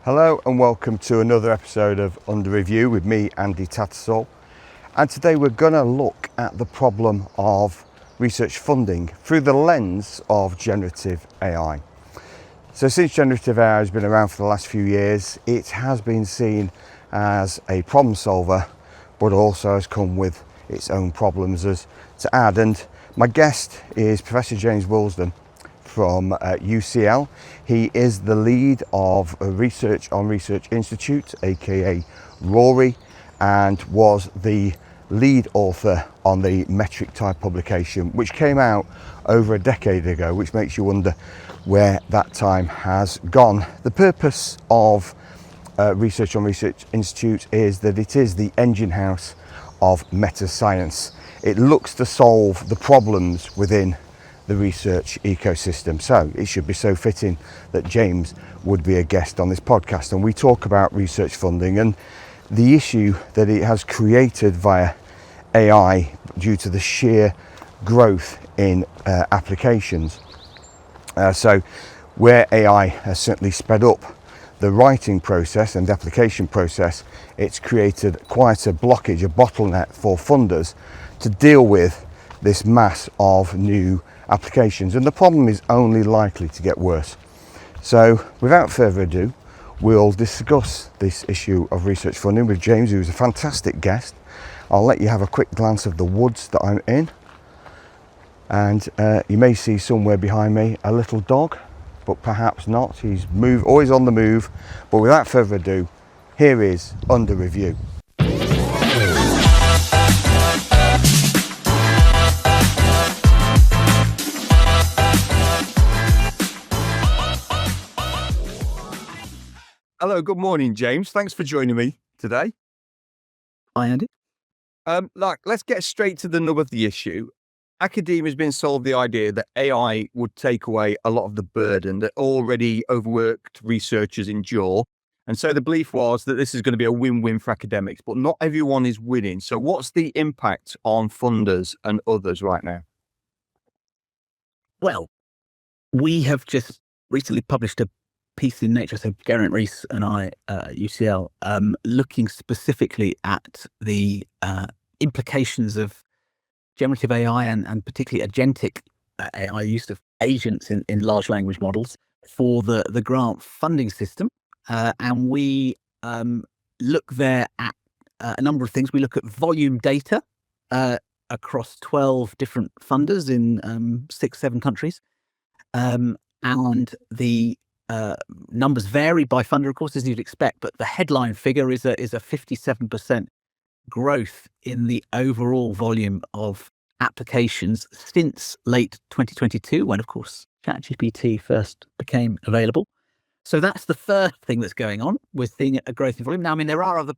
Hello and welcome to another episode of Under Review with me, Andy Tattersall. And today we're going to look at the problem of research funding through the lens of generative AI. So since generative AI has been around for the last few years, it has been seen as a problem solver, but also has come with its own problems as to add. And my guest is Professor James Wilsdon from UCL. He is the lead of Research on Research Institute, aka Rory, and was the lead author on the metric type publication, which came out over a decade ago, which makes you wonder where that time has gone. The purpose of Research on Research Institute is that it is the engine house of meta science. It looks to solve the problems within the research ecosystem. So it should be so fitting that James would be a guest on this podcast, and we talk about research funding and the issue that it has created via AI due to the sheer growth in applications. So where AI has certainly sped up the writing process and the application process, it's created quite a blockage, a bottleneck for funders to deal with this mass of new applications, and the problem is only likely to get worse. So without further ado, we'll discuss this issue of research funding with James, who's a fantastic guest. I'll let you have a quick glance of the woods that I'm in, and you may see somewhere behind me a little dog, but perhaps not. He's always on the move. But without further ado, here is Under Review. Hello, good morning, James. Thanks for joining me today. Hi, Andy. Let's get straight to the nub of the issue. Academia has been sold the idea that AI would take away a lot of the burden that already overworked researchers endure. And so the belief was that this is going to be a win-win for academics, but not everyone is winning. So what's the impact on funders and others right now? Well, we have just recently published a piece in Nature, so Geraint Rees and I at UCL, looking specifically at the implications of generative AI and particularly agentic AI, use of agents in large language models for the grant funding system. And we look there at a number of things. We look at volume data across 12 different funders in 6-7 countries. And the numbers vary by funder, of course, as you'd expect, but the headline figure is a 57% growth in the overall volume of applications since late 2022, when, of course, ChatGPT first became available. So that's the first thing that's going on. We're seeing a growth in volume. Now, I mean, there are other,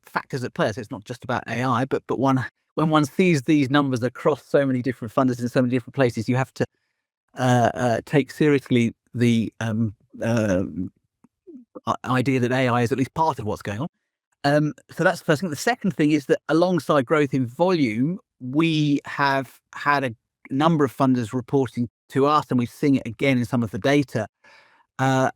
factors at play. So it's not just about AI, but when one sees these numbers across so many different funders in so many different places, you have to take seriously the idea that AI is at least part of what's going on. So that's the first thing. The second thing is that alongside growth in volume, we have had a number of funders reporting to us, and we've seen it again in some of the data, a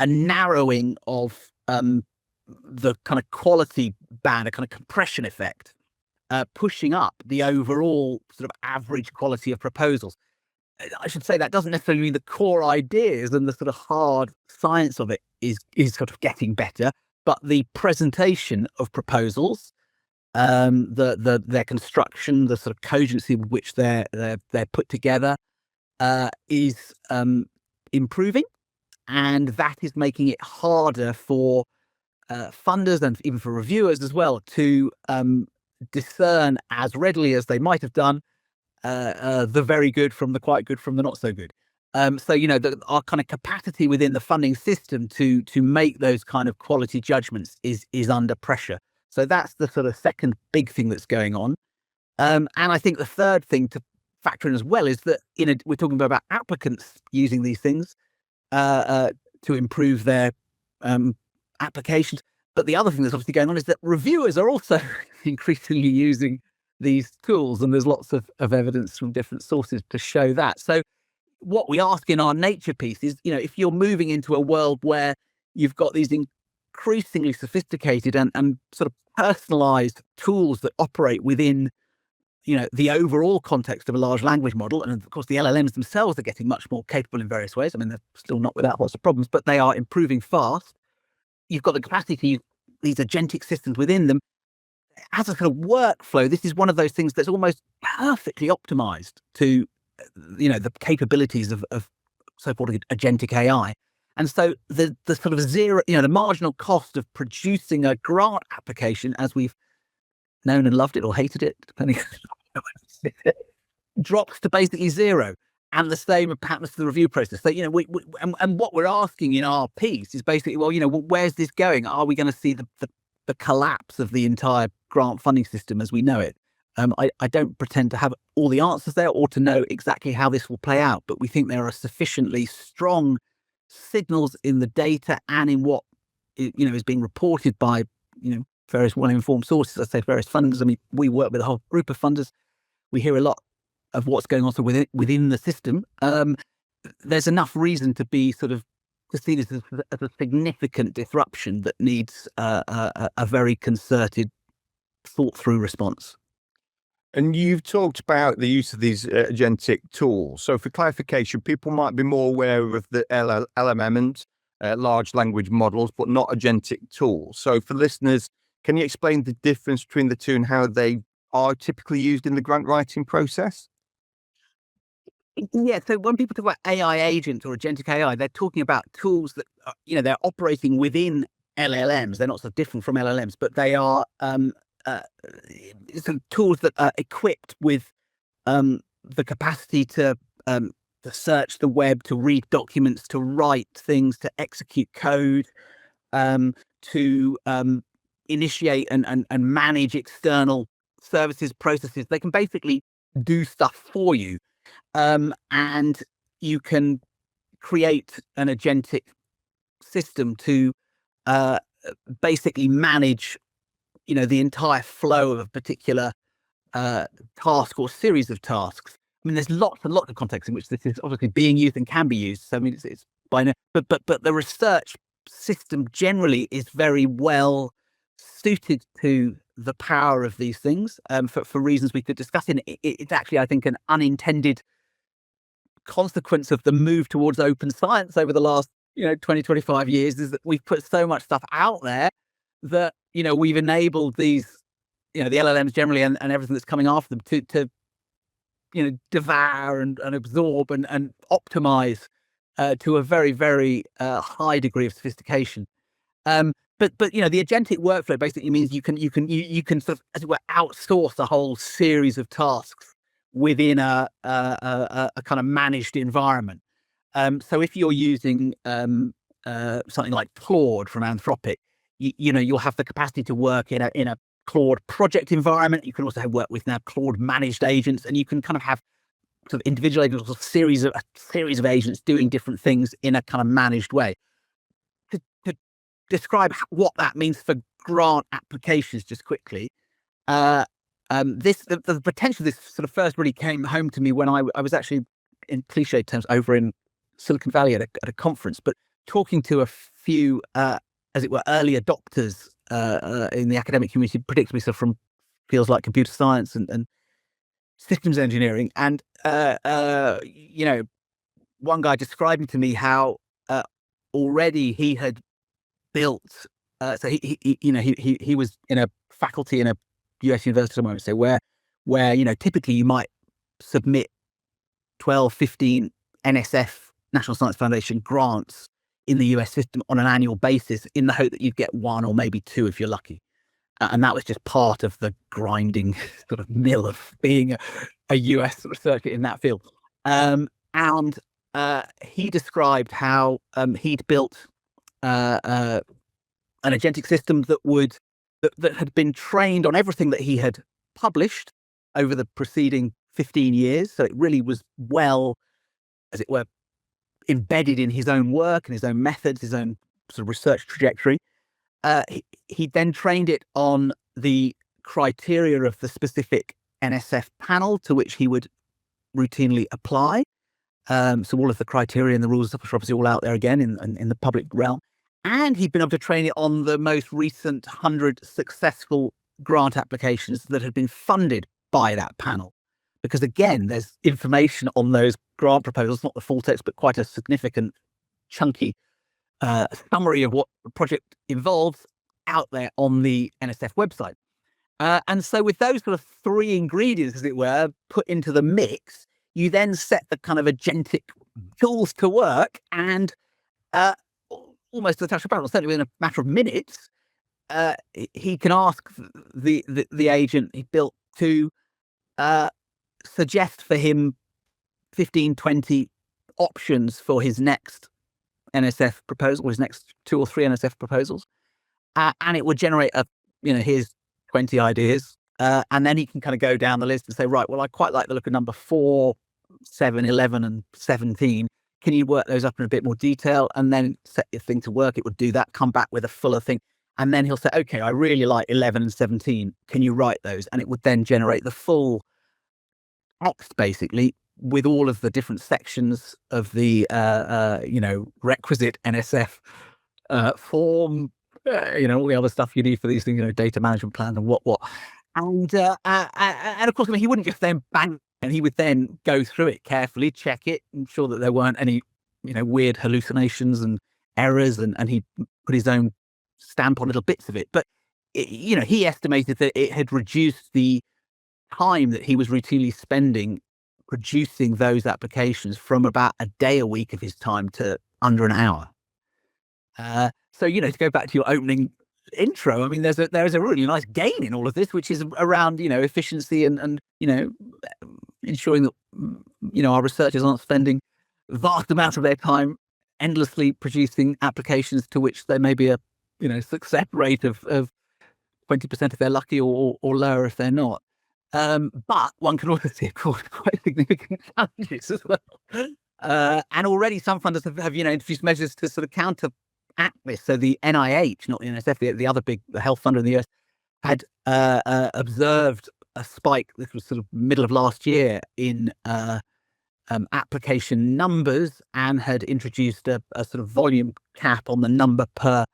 narrowing of the kind of quality band, a kind of compression effect, pushing up the overall sort of average quality of proposals. I should say that doesn't necessarily mean the core ideas and the sort of hard science of it is sort of getting better, but the presentation of proposals, their construction, the sort of cogency with which they're put together, is improving, and that is making it harder for funders and even for reviewers as well to discern as readily as they might have done the very good from the quite good from the not so good. So, our kind of capacity within the funding system to make those kind of quality judgments is under pressure. So that's the sort of second big thing that's going on. And I think the third thing to factor in as well is that we're talking about applicants using these things to improve their applications. But the other thing that's obviously going on is that reviewers are also increasingly using these tools, and there's lots of evidence from different sources to show that. So what we ask in our Nature piece is, if you're moving into a world where you've got these increasingly sophisticated and sort of personalized tools that operate within, the overall context of a large language model. And of course, the LLMs themselves are getting much more capable in various ways. I mean, they're still not without lots of problems, but they are improving fast. You've got the capacity to use these agentic systems within them. As a kind of workflow, this is one of those things that's almost perfectly optimized to, the capabilities of so-called agentic AI. And so the sort of zero, the marginal cost of producing a grant application, as we've known and loved it or hated it, depending on drops to basically zero. And the same happens to the review process. So, and what we're asking in our piece is basically, well, where's this going? Are we going to see the collapse of the entire grant funding system as we know it? I don't pretend to have all the answers there or to know exactly how this will play out, but we think there are sufficiently strong signals in the data and in what is being reported by various well-informed sources. I say various funders. I mean, we work with a whole group of funders. We hear a lot of what's going on within the system. There's enough reason to be to see this as a significant disruption that needs a very concerted, thought-through response. And you've talked about the use of these agentic tools. So for clarification, people might be more aware of the LLMs, large language models, but not agentic tools. So for listeners, can you explain the difference between the two and how they are typically used in the grant writing process? Yeah, so when people talk about AI agents or agentic AI, they're talking about tools that, they're operating within LLMs. They're not so different from LLMs, but they are some tools that are equipped with the capacity to search the web, to read documents, to write things, to execute code, to initiate and manage external services, processes. They can basically do stuff for you. And you can create an agentic system to basically manage, the entire flow of a particular task or series of tasks. I mean, there's lots and lots of contexts in which this is obviously being used and can be used. So I mean, it's by no, but the research system generally is very well suited to the power of these things for reasons we could discuss. It's actually, I think, an unintended consequence of the move towards open science over the last 20, 25 years is that we've put so much stuff out there that we've enabled these the LLMs generally and everything that's coming after them to devour and absorb and optimize to a very, very high degree of sophistication. But the agentic workflow basically means you can sort of, as it were, outsource a whole series of tasks within a kind of managed environment. So if you're using something like Claude from Anthropic, you'll have the capacity to work in a Claude project environment. You can also work with now Claude managed agents, and you can kind of have sort of individual agents or a series of agents doing different things in a kind of managed way. To describe what that means for grant applications, just quickly, the potential of this sort of first really came home to me when I was actually, in cliche terms, over in Silicon Valley at a conference, but talking to a few, as it were, early adopters in the academic community, particularly so from fields like computer science and systems engineering. And, one guy describing to me how already he had built, so he was in a faculty in a US university, I won't say where typically you might submit 12, 15 NSF, National Science Foundation grants in the US system on an annual basis in the hope that you'd get one or maybe two if you're lucky. And that was just part of the grinding sort of mill of being a US researcher in that field. And he described how he'd built an agentic system that had been trained on everything that he had published over the preceding 15 years. So it really was well, as it were, embedded in his own work and his own methods, his own sort of research trajectory. He then trained it on the criteria of the specific NSF panel to which he would routinely apply. So all of the criteria and the rules are obviously all out there again in the public realm. And he'd been able to train it on the most recent 100 successful grant applications that had been funded by that panel. Because again, there's information on those grant proposals, not the full text, but quite a significant, chunky summary of what the project involves out there on the NSF website. And so with those sort of three ingredients, as it were, put into the mix, you then set the kind of agentic tools to work, and almost at the touch of a button, certainly within a matter of minutes, he can ask the agent he built to suggest for him 15, 20 options for his next NSF proposal, his next 2 or 3 NSF proposals. And it would generate his 20 ideas. And then he can kind of go down the list and say, right, well, I quite like the look of number 4, 7, 11, and 17. Can you work those up in a bit more detail? And then set your thing to work. It would do that, come back with a fuller thing. And then he'll say, okay, I really like 11 and 17. Can you write those? And it would then generate the full text, basically, with all of the different sections of the, requisite NSF form, all the other stuff you need for these things, data management plans and what. And of course, he wouldn't just then bang, and he would then go through it carefully, check it, ensure that there weren't any, weird hallucinations and errors, and he put his own stamp on little bits of it. But, he estimated that it had reduced the time that he was routinely spending producing those applications from about a day a week of his time to under an hour. So, to go back to your opening intro, I mean, there is a really nice gain in all of this, which is around, efficiency and ensuring that, our researchers aren't spending vast amounts of their time endlessly producing applications to which there may be a, success rate of 20% if they're lucky or lower if they're not. But one can also see, of course, quite significant challenges as well. And already some funders have introduced measures to sort of counteract this. So the NIH, not the NSF, the other big health funder in the US, had observed a spike. This was sort of middle of last year in application numbers, and had introduced a sort of volume cap on the number per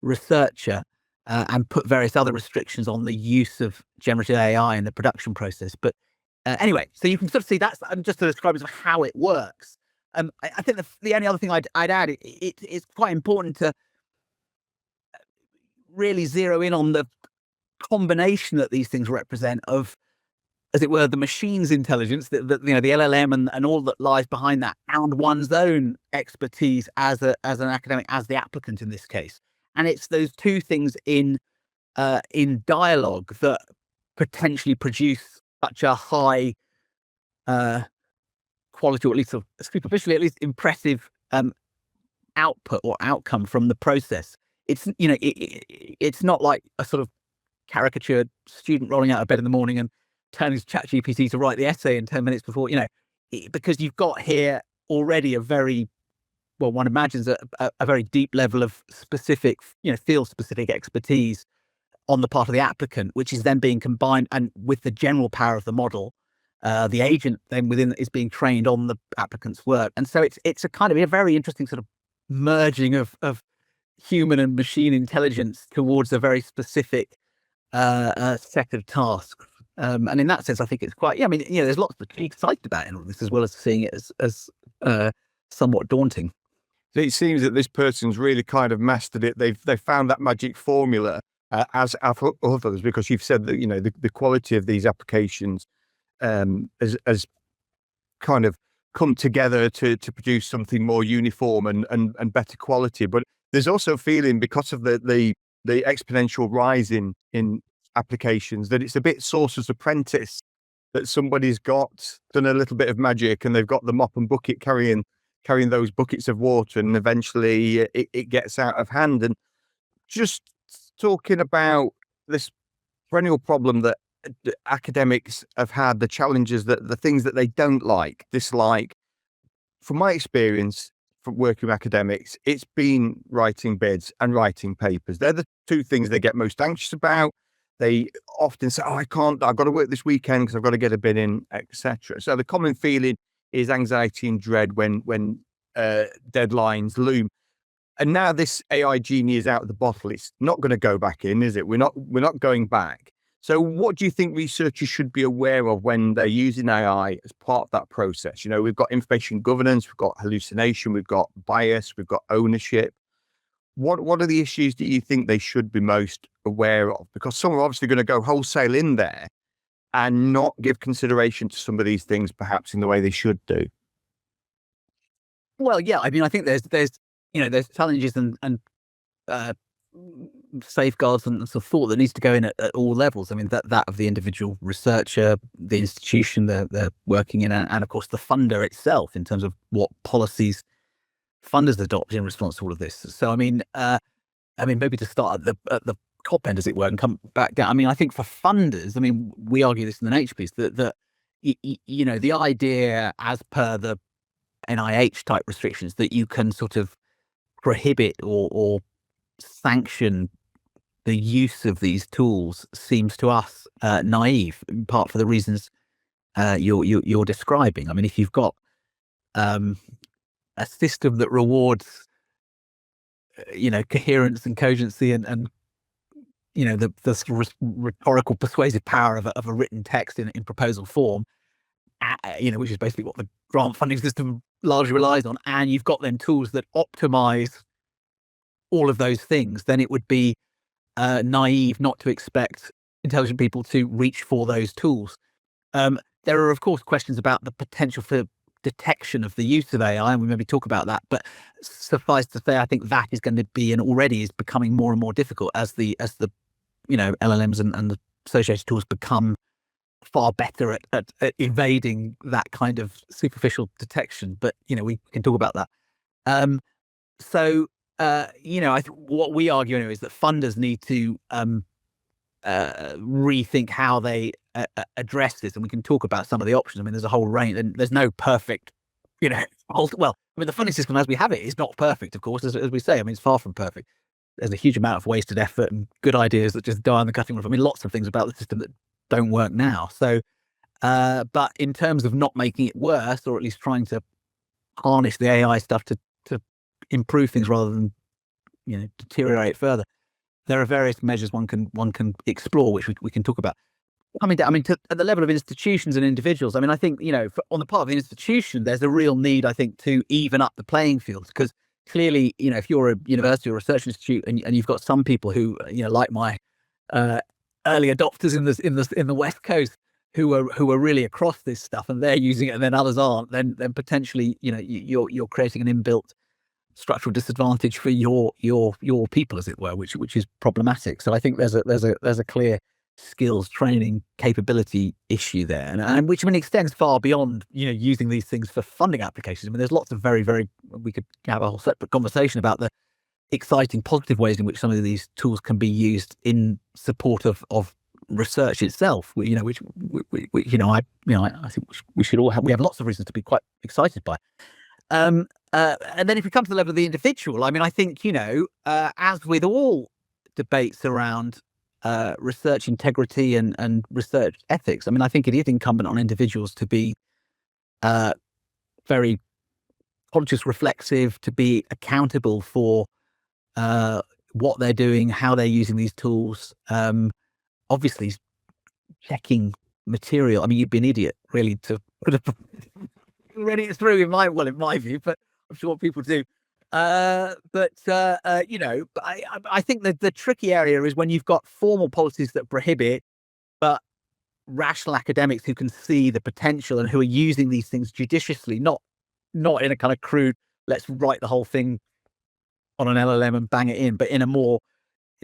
researcher. And put various other restrictions on the use of generative AI in the production process. But anyway, so you can sort of see that's just to describe as how it works. I think the only other thing I'd add, it's quite important to really zero in on the combination that these things represent of, as it were, the machine's intelligence, the LLM and all that lies behind that, and one's own expertise as an academic, as the applicant in this case. And it's those two things in dialogue that potentially produce such a high quality, or at least superficially, at least impressive output or outcome from the process. It's it's not like a sort of caricatured student rolling out of bed in the morning and turning to ChatGPT to write the essay in 10 minutes before, because you've got here already a very, well, one imagines a very deep level of specific, field-specific expertise on the part of the applicant, which is then being combined and with the general power of the model. The agent then within is being trained on the applicant's work, and so it's a kind of a very interesting sort of merging of human and machine intelligence towards a very specific set of tasks. And in that sense, I think it's quite. Yeah, I mean, there's lots to be excited about in all this, as well as seeing it as somewhat daunting. It seems that this person's really kind of mastered it. They've found that magic formula, as have others, because you've said that the quality of these applications has kind of come together to produce something more uniform and better quality. But there's also a feeling, because of the exponential rise in applications, that it's a bit Sorcerer's Apprentice, that somebody's done a little bit of magic and they've got the mop and bucket carrying those buckets of water, and eventually it gets out of hand. And just talking about this perennial problem that academics have had, the challenges, that the things that they don't dislike. From my experience from working with academics, it's been writing bids and writing papers. They're the two things they get most anxious about. They often say, I've got to work this weekend because I've got to get a bid in, etc. So the common feeling is anxiety and dread when deadlines loom. And now this AI genie is out of the bottle. It's not going to go back in, is it? We're not going back. So what do you think researchers should be aware of when they're using AI as part of that process? You know, we've got information governance, we've got hallucination, we've got bias, we've got ownership. What are the issues that you think they should be most aware of? Because some are obviously going to go wholesale in there and not give consideration to some of these things perhaps in the way they should do. Well, yeah, I mean, I think there's challenges and safeguards and sort of thought that needs to go in at all levels. I mean, that of the individual researcher, the institution they're working in, and of course the funder itself in terms of what policies funders adopt in response to all of this. So, I mean, maybe to start at the top end, as it were, and come back down. I mean, I think for funders, I mean, we argue this in the Nature piece that the idea as per the NIH type restrictions that you can sort of prohibit or sanction the use of these tools seems to us naive, in part for the reasons you're describing. I mean, if you've got a system that rewards coherence and cogency and the sort of rhetorical persuasive power of a written text in proposal form, which is basically what the grant funding system largely relies on, and you've got then tools that optimize all of those things, then it would be naive not to expect intelligent people to reach for those tools. There are, of course, questions about the potential for detection of the use of AI, and we maybe talk about that, but suffice to say, I think that is going to be, and already is becoming, more and more difficult as the LLMs and the associated tools become far better at evading that kind of superficial detection. But we can talk about that. I think what we argue anyway is that funders need to rethink how they address this, and we can talk about some of the options. I mean, there's a whole range, and there's no perfect, well, I mean, the funding system as we have it is not perfect, of course, as we say. I mean, it's far from perfect. There's a huge amount of wasted effort and good ideas that just die on the cutting room. I mean, lots of things about the system that don't work now. So, but in terms of not making it worse, or at least trying to harness the AI stuff to improve things rather than deteriorate further, there are various measures one can explore, which we can talk about. I mean, at the level of institutions and individuals, I mean, I think on the part of the institution, there's a real need, I think, to even up the playing field, because clearly, if you're a university or research institute and you've got some people who, like my early adopters in the West Coast, who are really across this stuff and they're using it, and then others aren't, then potentially, you're creating an inbuilt structural disadvantage for your people, as it were, which is problematic. So I think there's a clear skills training capability issue there, and which, I mean, extends far beyond using these things for funding applications. I mean, there's lots of very, very, we could have a whole separate conversation about the exciting positive ways in which some of these tools can be used in support of research itself. I think we should all have lots of reasons to be quite excited by. And then if we come to the level of the individual, I mean, I think, as with all debates around research integrity and research ethics, I mean, I think it is incumbent on individuals to be very conscious, reflexive, to be accountable for what they're doing, how they're using these tools. Obviously, checking material. I mean, you'd be an idiot, really, to put a ready it through in my view, but I'm sure people do. I think that the tricky area is when you've got formal policies that prohibit, but rational academics who can see the potential and who are using these things judiciously, not in a kind of crude, let's write the whole thing on an LLM and bang it in, but in a more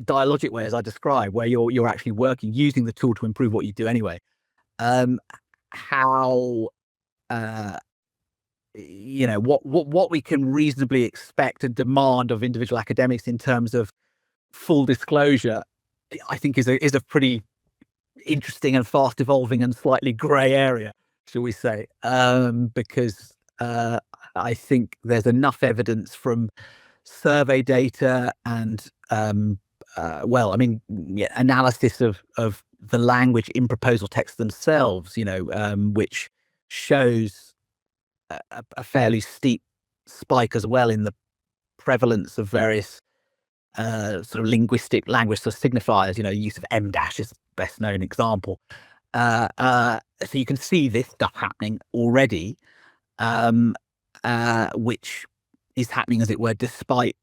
dialogic way, as I described, where you're actually using the tool to improve what you do anyway. What we can reasonably expect and demand of individual academics in terms of full disclosure, I think is a pretty interesting and fast evolving and slightly grey area, shall we say, because I think there's enough evidence from survey data and analysis of the language in proposal text themselves, which shows a fairly steep spike as well in the prevalence of various sort of linguistic language sort of signifiers, use of M dash is the best known example. So you can see this stuff happening already, which is happening, as it were, despite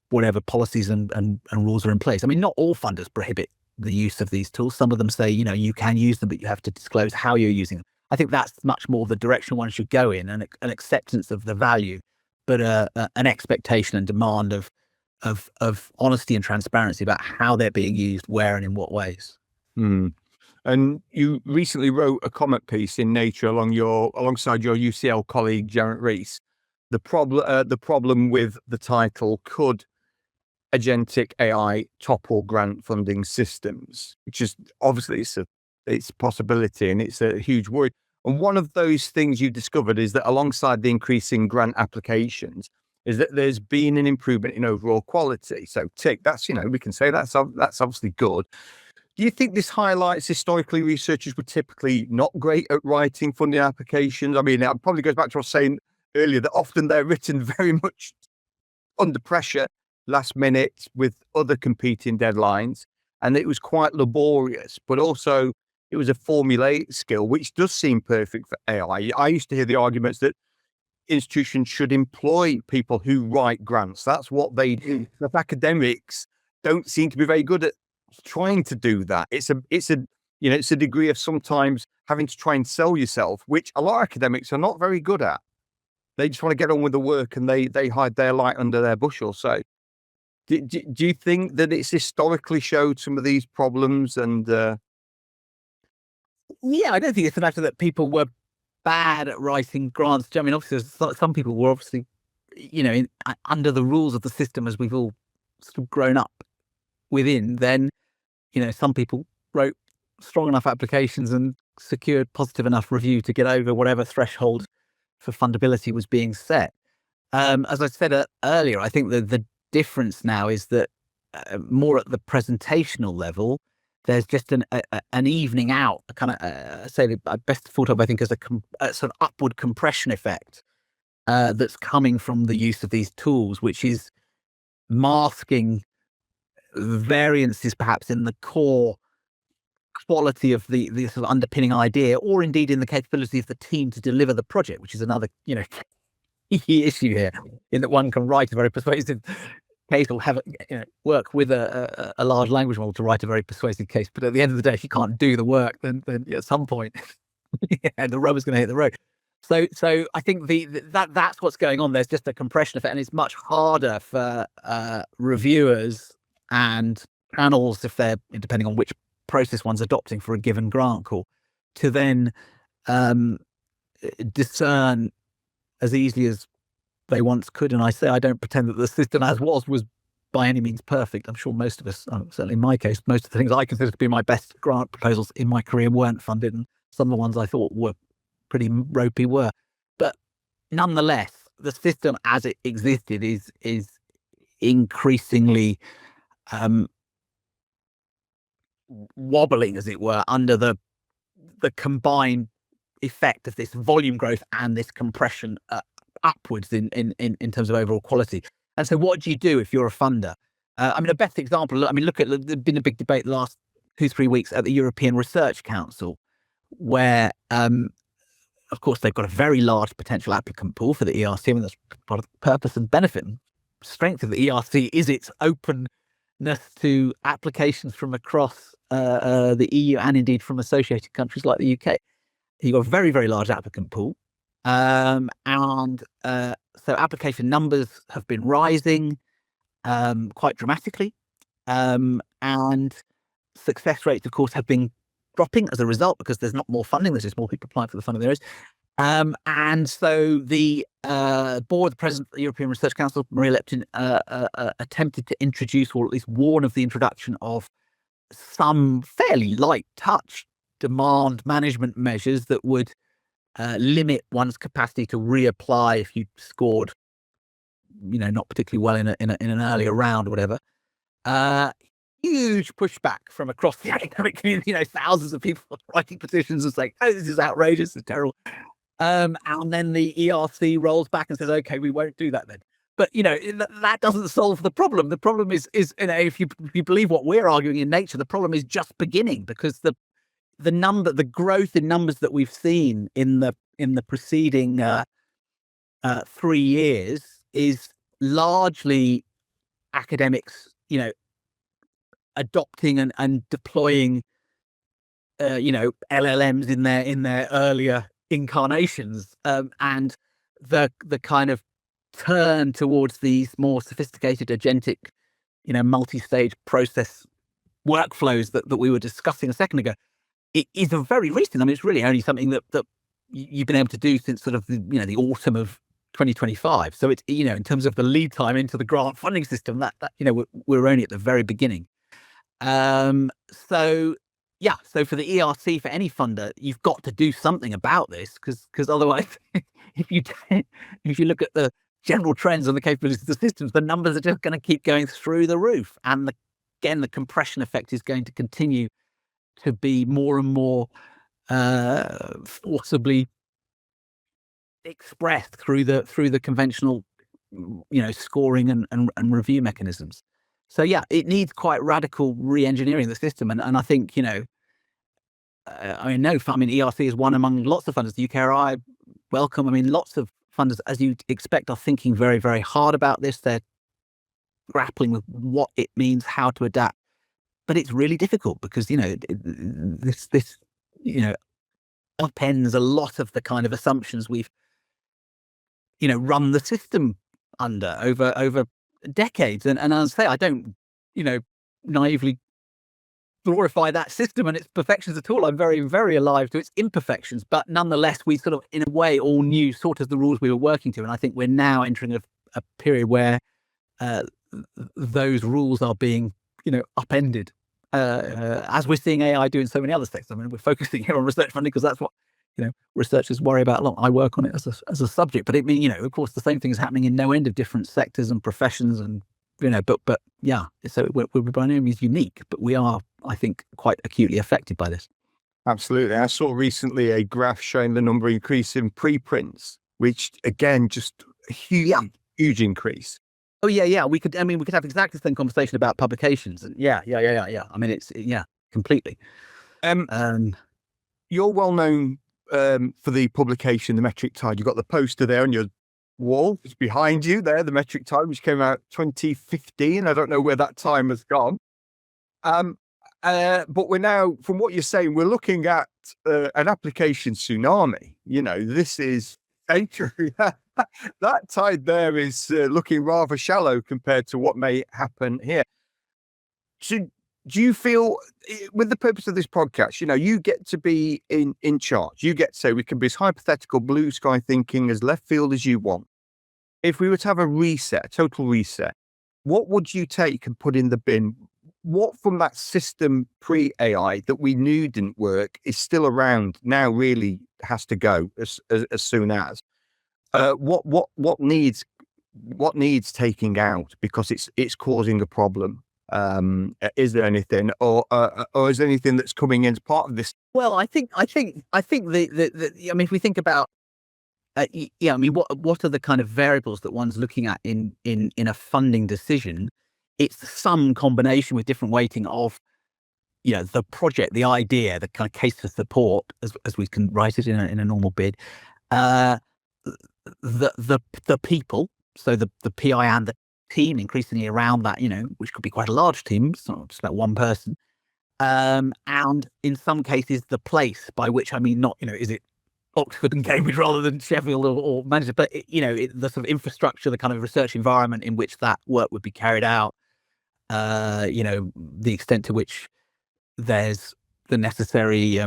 whatever policies and rules are in place. I mean, not all funders prohibit the use of these tools. Some of them say, you can use them, but you have to disclose how you're using them. I think that's much more the direction one should go in, an acceptance of the value, but an expectation and demand of honesty and transparency about how they're being used, where and in what ways. And you recently wrote a comment piece in Nature alongside your UCL colleague Janet Rees. The problem with the title, could Agentic AI topple grant funding systems, which is obviously it's a possibility and it's a huge worry. And one of those things you discovered is that alongside the increasing grant applications is that there's been an improvement in overall quality. So that's, we can say that's obviously good. Do you think this highlights historically researchers were typically not great at writing funding applications? I mean, it probably goes back to what I was saying earlier, that often they're written very much under pressure, last minute, with other competing deadlines. And it was quite laborious, but also it was a formulaic skill, which does seem perfect for AI. I used to hear the arguments that institutions should employ people who write grants. That's what they do. The academics don't seem to be very good at trying to do that. It's a degree of sometimes having to try and sell yourself, which a lot of academics are not very good at. They just want to get on with the work and they hide their light under their bushel. So do you think that it's historically showed some of these problems? And yeah, I don't think it's a matter that people were bad at writing grants. I mean, obviously, some people were obviously, under the rules of the system as we've all sort of grown up within. Then, some people wrote strong enough applications and secured positive enough review to get over whatever threshold for fundability was being set. As I said earlier, I think the difference now is that more at the presentational level, there's just an evening out, a kind of say best thought of, I think, as a sort of upward compression effect that's coming from the use of these tools, which is masking variances perhaps in the core quality of the sort of underpinning idea, or indeed in the capability of the team to deliver the project, which is another key issue here, in that one can write a very persuasive case or have work with a large language model to write a very persuasive case, but at the end of the day, if you can't do the work, then at some point the rubber's going to hit the road. So I think that's what's going on. There's just a compression effect, and it's much harder for reviewers and panels, if they're, depending on which process one's adopting for a given grant call, to then discern as easily as they once could. And I say, I don't pretend that the system as was by any means perfect. I'm sure most of us, certainly in my case, most of the things I consider to be my best grant proposals in my career weren't funded, and some of the ones I thought were pretty ropey were. But nonetheless, the system as it existed is increasingly wobbling, as it were, under the combined effect of this volume growth and this compression upwards in terms of overall quality. And so what do you do if you're a funder? I mean, a best example, look at, there's been a big debate the last 2-3 weeks at the European Research Council, where, of course, they've got a very large potential applicant pool for the ERC. I mean, that's part of the purpose and benefit and strength of the ERC is its openness to applications from across the EU and indeed from associated countries like the UK. You've got a very, very large applicant pool. So application numbers have been rising quite dramatically. And success rates, of course, have been dropping as a result, because there's not more funding. There's just more people applying for the funding there is. And so the board, the president of the European Research Council, Maria Leptin, attempted to introduce, or at least warn of the introduction of, some fairly light touch demand management measures that would limit one's capacity to reapply if you scored, not particularly well in an earlier round or whatever. Huge pushback from across the academic community. Thousands of people writing petitions and saying, "Oh, this is outrageous, it's terrible." And then the ERC rolls back and says, "Okay, we won't do that then." But that doesn't solve the problem. The problem is if you believe what we're arguing in Nature, the problem is just beginning, because the growth in numbers that we've seen in the preceding 3 years is largely academics, adopting and deploying, LLMs in their earlier incarnations, and the kind of turn towards these more sophisticated agentic, multi-stage process workflows that we were discussing a second ago. It is a very recent. I mean, it's really only something that you've been able to do since sort of the autumn of 2025. So it's in terms of the lead time into the grant funding system, that we're only at the very beginning. So for the ERC, for any funder, you've got to do something about this, because otherwise, if you look at the general trends on the capabilities of the systems, the numbers are just going to keep going through the roof, and the compression effect is going to continue to be more and more forcibly expressed through the conventional, scoring and review mechanisms. So it needs quite radical re-engineering the system, and I think ERC is one among lots of funders. The UKRI welcome. I mean, lots of funders, as you'd expect, are thinking very, very hard about this. They're grappling with what it means, how to adapt, but it's really difficult because this upends a lot of the kind of assumptions we've run the system under over decades. And as I say, I don't naively glorify that system and its perfections at all. I'm very, very alive to its imperfections, but nonetheless, we sort of, in a way, all knew sort of the rules we were working to. And I think we're now entering a period where those rules are being upended, as we're seeing AI do in so many other sectors. I mean, we're focusing here on research funding because that's what researchers worry about a lot. I work on it as a subject, but of course, the same thing is happening in no end of different sectors and professions, and but so we're by no means unique, but we are, I think, quite acutely affected by this. Absolutely. I saw recently a graph showing the number increase in preprints, which again, just a huge increase. Oh yeah. We could have exactly the same conversation about publications. And yeah. I mean, it's completely. You're well known for the publication, The Metric Tide. You've got the poster there on your wall. It's behind you there, The Metric Tide, which came out 2015. I don't know where that time has gone. But we're now, from what you're saying, we're looking at an application tsunami. This is that tide there is looking rather shallow compared to what may happen here. So do you feel, with the purpose of this podcast, you get to be in charge. You get to say, we can be as hypothetical, blue sky thinking, as left field as you want. If we were to have a total reset, what would you take and put in the bin? What from that system pre-AI that we knew didn't work is still around now really has to go as soon as? What needs taking out because it's causing a problem? Is there anything, or is there anything that's coming in as part of this? Well, I think if we think about, what are the kind of variables that one's looking at in a funding decision? It's some combination with different weighting of, the project, the idea, the kind of case for support, as we can write it in a normal bid, the people, so the PI and the team increasingly around that, which could be quite a large team, it's not just about one person, and in some cases the place, by which I mean not, is it Oxford and Cambridge rather than Sheffield or Manchester, but the sort of infrastructure, the kind of research environment in which that work would be carried out, the extent to which there's the necessary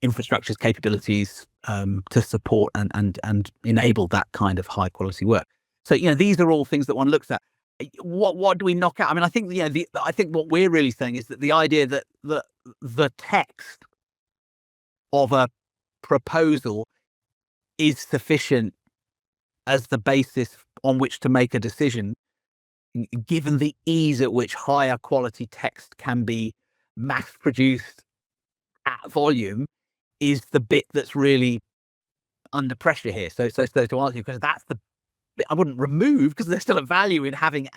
infrastructures, capabilities to support and enable that kind of high quality work. So these are all things that one looks at. What do we knock out? I mean, I think I think what we're really saying is that the idea that the text of a proposal is sufficient as the basis on which to make a decision, given the ease at which higher quality text can be mass produced at volume, is the bit that's really under pressure here. So to answer you, because that's I wouldn't remove, because there's still a value in having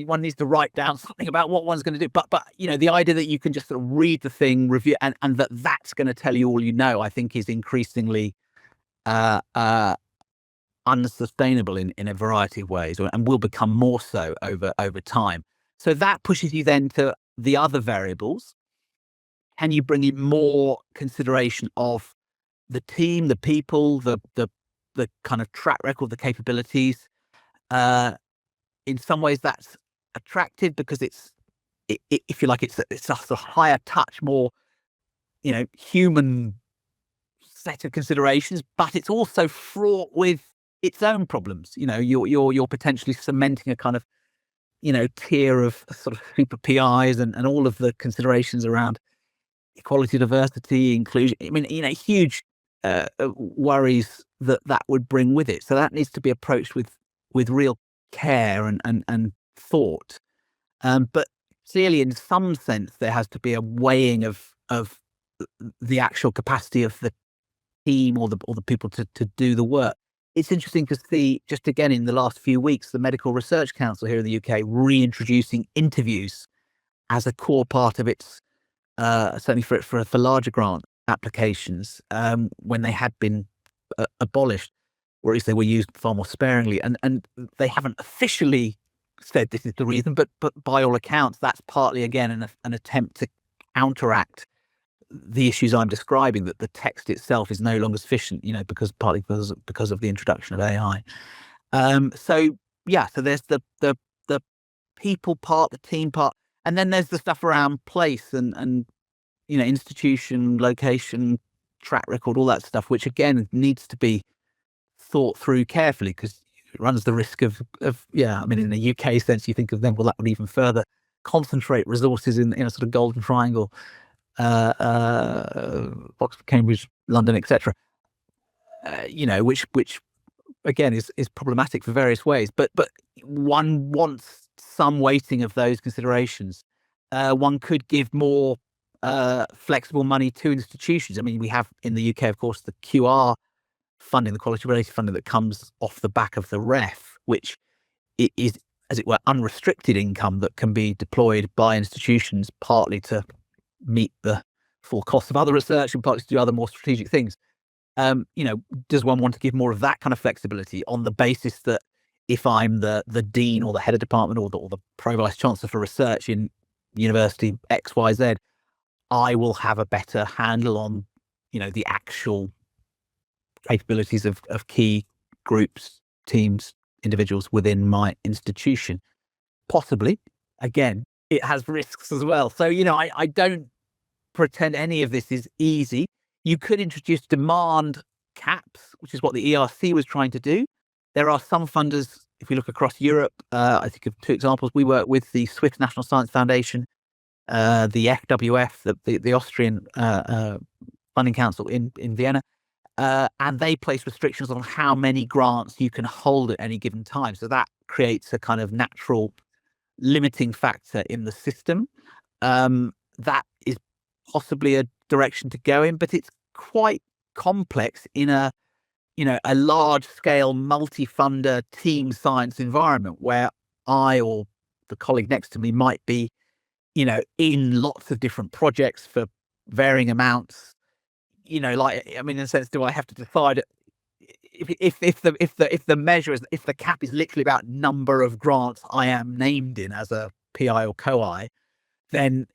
one needs to write down something about what one's going to do. But the idea that you can just sort of read the thing, review, and that's going to tell you all you know, I think is increasingly unsustainable in a variety of ways, and will become more so over time. So that pushes you then to the other variables. Can you bring in more consideration of the team, the people, the kind of track record, the capabilities? In some ways, that's attractive because if you like, it's a sort of higher touch, more human set of considerations, but it's also fraught with its own problems. You're potentially cementing a kind of tier of sort of super PIs and all of the considerations around equality, diversity, inclusion. Huge worries that would bring with it. So that needs to be approached with real care and thought. But clearly, in some sense, there has to be a weighing of the actual capacity of the team or the people to do the work. It's interesting to see, just again in the last few weeks, the Medical Research Council here in the UK reintroducing interviews as a core part of its certainly for larger grant applications, when they had been abolished, or at least they were used far more sparingly, and they haven't officially said this is the reason, but by all accounts, that's partly again an attempt to counteract the issues I'm describing, that the text itself is no longer sufficient, partly because of the introduction of AI. So there's the people part, the team part, and then there's the stuff around place and institution, location, track record, all that stuff, which again needs to be thought through carefully, because it runs the risk of in the UK sense, you think of them, well, that would even further concentrate resources in a sort of golden triangle, Oxford, Cambridge, London, etc. Which again is problematic for various ways. But one wants some weighting of those considerations. One could give more flexible money to institutions. We have in the UK, of course, the QR funding, the quality related funding that comes off the back of the REF, which is, as it were, unrestricted income that can be deployed by institutions, partly to meet the full cost of other research and partly to do other more strategic things. Does one want to give more of that kind of flexibility on the basis that if I'm the dean or the head of department or the pro vice chancellor for research in university XYZ, I will have a better handle on the actual capabilities of key groups, teams, individuals within my institution? Possibly. Again, it has risks as well. So, I don't pretend any of this is easy. You could introduce demand caps, which is what the ERC was trying to do. There are some funders, if we look across Europe, I think of two examples. We work with the Swiss National Science Foundation, the FWF, the Austrian Funding Council in Vienna, and they place restrictions on how many grants you can hold at any given time. So that creates a kind of natural limiting factor in the system. That is possibly a direction to go in, but it's quite complex in a large scale multi-funder team science environment where I or the colleague next to me might be in lots of different projects for varying amounts. In a sense, do I have to decide if the measure is, if the cap is literally about number of grants I am named in as a PI or co-I, then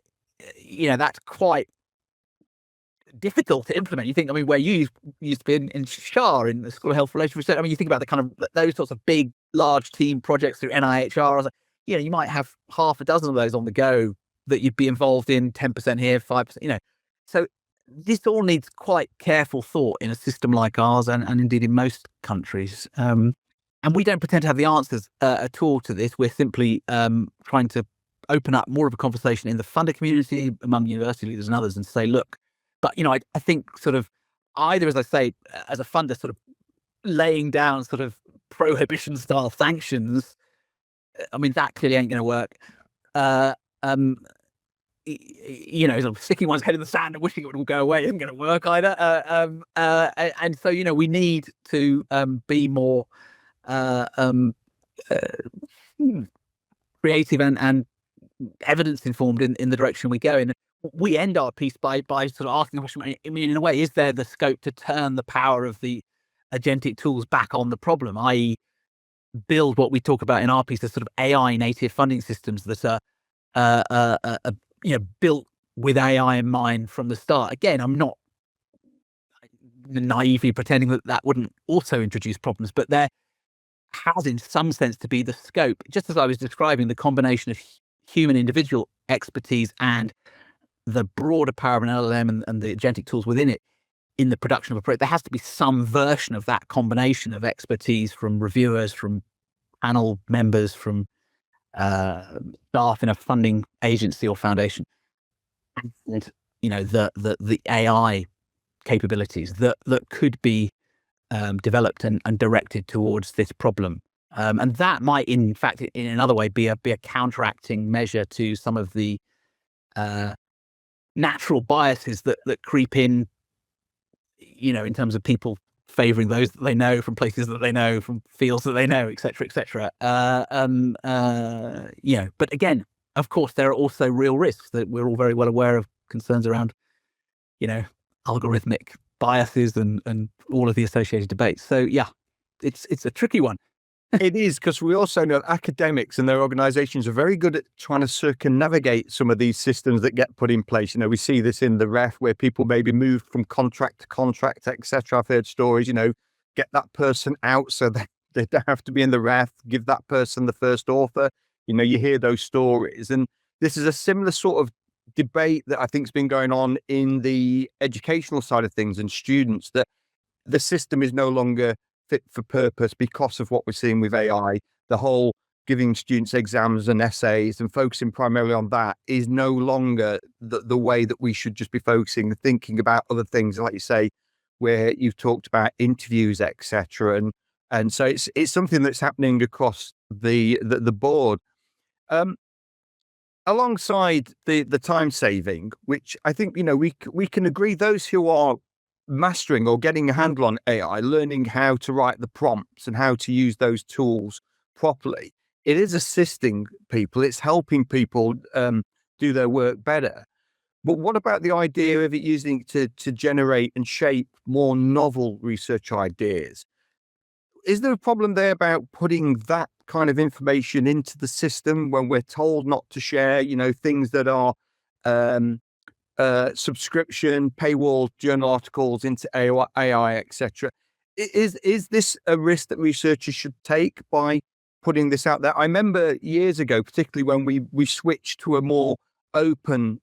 that's quite difficult to implement. You think, where you used to be in SHAR, in the School of Health Relations Research, you think about the kind of those sorts of big, large team projects through NIHR. You might have half a dozen of those on the go that you'd be involved in, 10% here, 5%. So this all needs quite careful thought in a system like ours, and indeed in most countries. And we don't pretend to have the answers at all to this. We're simply trying to open up more of a conversation in the funder community, among university leaders and others, and say, look, but I think sort of either, as I say, as a funder, sort of laying down sort of prohibition style sanctions, that clearly ain't going to work. Sort of sticking one's head in the sand and wishing it would all go away isn't going to work either. And so, we need to be more uh, um, uh, creative and evidence informed in the direction we go in. We end our piece by sort of asking the question, I mean, in a way, is there the scope to turn the power of the agentic tools back on the problem, i.e. build what we talk about in our piece as sort of AI native funding systems that are built with AI in mind from the start. Again, I'm not naively pretending that wouldn't also introduce problems, but there has in some sense to be the scope, just as I was describing, the combination of human individual expertise and the broader power of an LLM and the agentic tools within it in the production of a project. There has to be some version of that combination of expertise from reviewers, from panel members, from staff in a funding agency or foundation, and the AI capabilities that could be developed and directed towards this problem. And that might, in fact, in another way, be a counteracting measure to some of the natural biases that creep in, in terms of people favouring those that they know from places that they know, from fields that they know, et cetera, et cetera. But again, of course, there are also real risks that we're all very well aware of, concerns around, algorithmic biases and all of the associated debates. So yeah, it's a tricky one. It is, because we also know academics and their organizations are very good at trying to circumnavigate some of these systems that get put in place. We see this in the ref where people maybe move from contract to contract, etc. I've heard stories, get that person out so that they don't have to be in the ref, give that person the first author. You hear those stories. And this is a similar sort of debate that I think has been going on in the educational side of things and students, that the system is no longer fit for purpose because of what we're seeing with AI. The whole giving students exams and essays and focusing primarily on that is no longer the way that we should just be focusing and thinking about other things, like you say, where you've talked about interviews, etc. And so it's something that's happening across the board. Alongside the time saving, which I think, we can agree, those who are mastering or getting a handle on AI, learning how to write the prompts and how to use those tools properly, it is assisting people. It's helping people do their work better. But what about the idea of it using it to generate and shape more novel research ideas? Is there a problem there about putting that kind of information into the system when we're told not to share, things that are subscription, paywall journal articles into AI, etc. Is this a risk that researchers should take by putting this out there? I remember years ago, particularly when we switched to a more open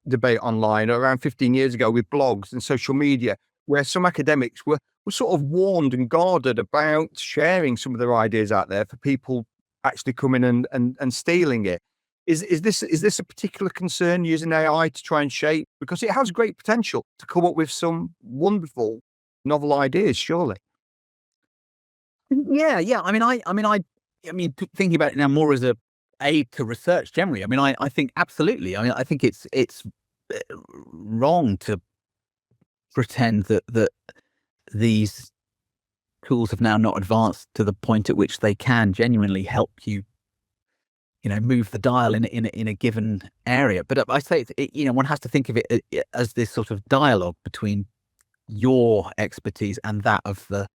debate online around 15 years ago with blogs and social media, where some academics were sort of warned and guarded about sharing some of their ideas out there for people actually coming and stealing it. Is this a particular concern, using AI to try and shape? Because it has great potential to come up with some wonderful novel ideas, surely. Yeah. Thinking about it now more as a aid to research generally. I think absolutely. I think it's wrong to pretend that these tools have now not advanced to the point at which they can genuinely help you, move the dial in a given area. But I say, one has to think of it as this sort of dialogue between your expertise and that of the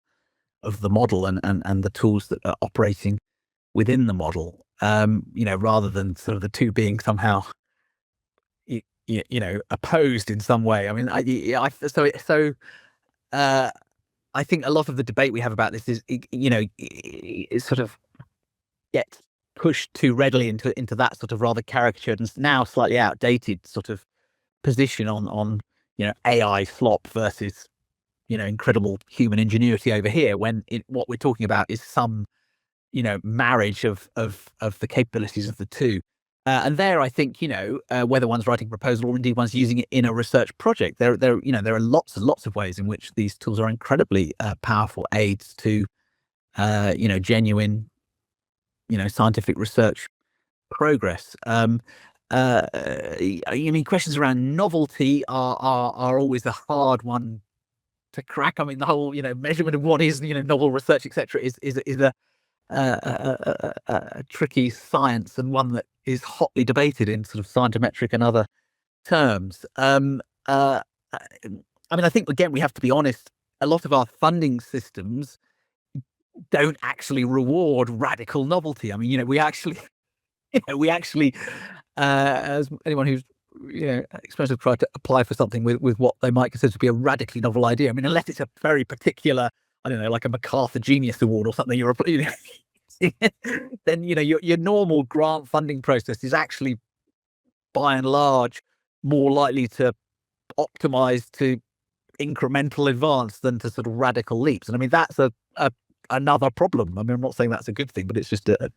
model and the tools that are operating within the model. Rather than sort of the two being somehow, opposed in some way. I think a lot of the debate we have about this is, it sort of gets pushed too readily into that sort of rather caricatured and now slightly outdated sort of position on AI slop versus incredible human ingenuity over here, when what we're talking about is some marriage of the capabilities of the two. And there, I think, whether one's writing a proposal or indeed one's using it in a research project, there are lots and lots of ways in which these tools are incredibly powerful aids to, genuine, scientific research progress. Questions around novelty are always a hard one to crack. I mean, the whole measurement of what is novel research, etc., is a tricky science, and one that is hotly debated in sort of scientometric and other terms. I mean, I think again we have to be honest. A lot of our funding systems don't actually reward radical novelty. I mean, we actually, as anyone who's experience tried to apply for something with what they might consider to be a radically novel idea. I mean, unless it's a very particular, I don't know, like a MacArthur Genius Award or something, then your normal grant funding process is actually, by and large, more likely to optimize to incremental advance than to sort of radical leaps. And I mean, that's another problem. I mean, I'm not saying that's a good thing, but it's just an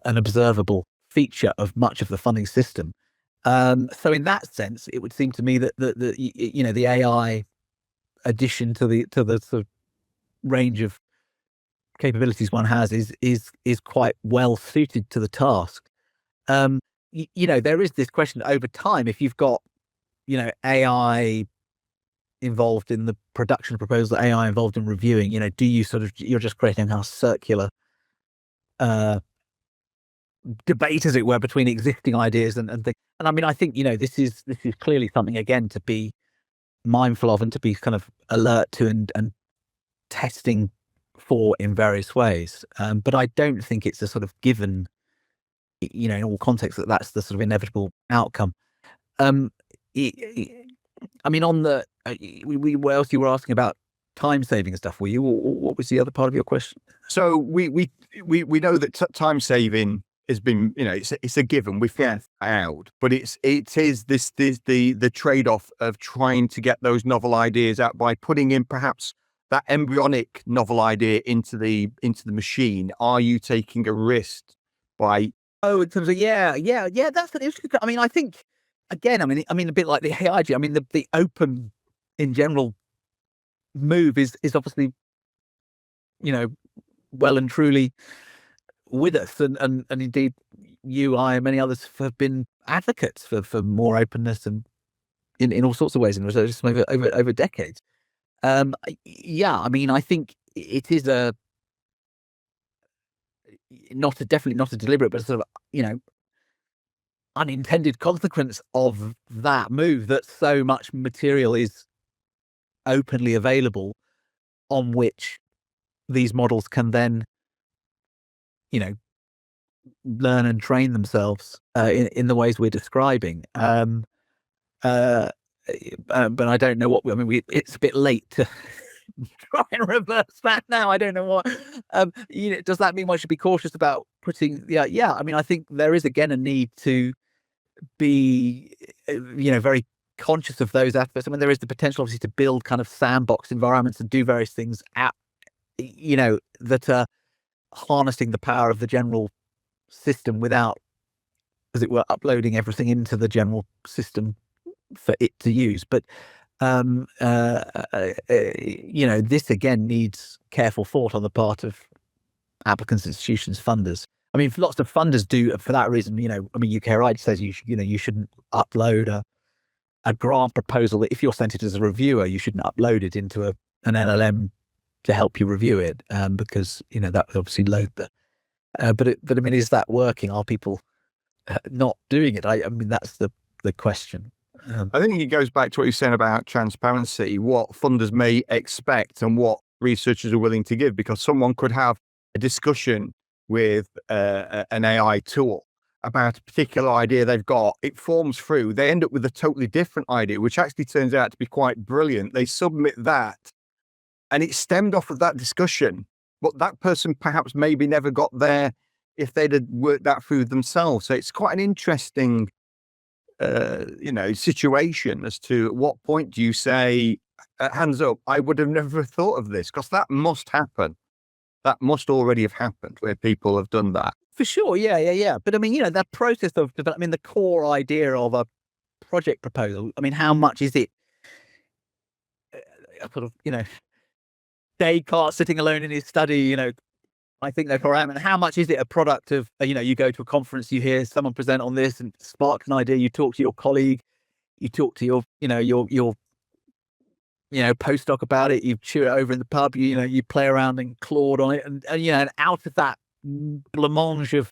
observable feature of much of the funding system. So in that sense, it would seem to me that the AI addition to the sort of range of capabilities one has is quite well suited to the task. There is this question over time, if you've got AI involved in the production of proposals, AI involved in reviewing, do you you're just creating a circular debate, as it were, between existing ideas and things. And I mean, I think this is clearly something again to be mindful of and to be kind of alert to and testing for in various ways. But I don't think it's a sort of given, in all contexts, that that's the sort of inevitable outcome. I mean, on the what else you were asking about time saving and stuff, were you? Or what was the other part of your question? So we know that time saving has been, it's a given. We found out, but it is the trade off of trying to get those novel ideas out by putting in perhaps that embryonic novel idea into the machine. Are you taking a risk by? Oh, in terms of that's an interesting. I mean, I think again, I mean, a bit like the AI. I mean, the open in general move is obviously, well and truly with us, and indeed you, I, and many others have been advocates for more openness and in all sorts of ways in research over decades. I mean, I think it is definitely not a deliberate, but a sort of unintended consequence of that move, that so much material is openly available on which these models can then learn and train themselves in the ways we're describing. But I don't know what I mean. It's a bit late to try and reverse that now. I don't know what. Does that mean one should be cautious about putting? Yeah. I mean, I think there is again a need to be, very conscious of those aspects. I mean, there is the potential, obviously, to build kind of sandbox environments and do various things that are harnessing the power of the general system without, as it were, uploading everything into the general system for it to use. But this again needs careful thought on the part of applicants, institutions, funders. I mean, lots of funders do for that reason. I mean, UK Right says you shouldn't upload a grant proposal. If you're sent it as a reviewer, you shouldn't upload it into an LLM to help you review it, because that would obviously load the. But I mean, is that working? Are people not doing it? I mean, that's the question. I think it goes back to what you're saying about transparency, what funders may expect and what researchers are willing to give, because someone could have a discussion with an AI tool about a particular idea they've got. It forms through. They end up with a totally different idea, which actually turns out to be quite brilliant. They submit that, and it stemmed off of that discussion. But that person perhaps maybe never got there if they'd have worked that through themselves. So it's quite an interesting, situation as to at what point do you say, hands up, I would have never thought of this, because that must happen. That must already have happened where people have done that. For sure, yeah. But I mean, that process of developing, the core idea of a project proposal, I mean, how much is it sort of, Descartes sitting alone in his study, I think they're correct. And how much is it a product of, you go to a conference, you hear someone present on this and sparks an idea, you talk to your colleague, you talk to your postdoc about it, you chew it over in the pub, you play around and Claude on it, and and out of that blancmange of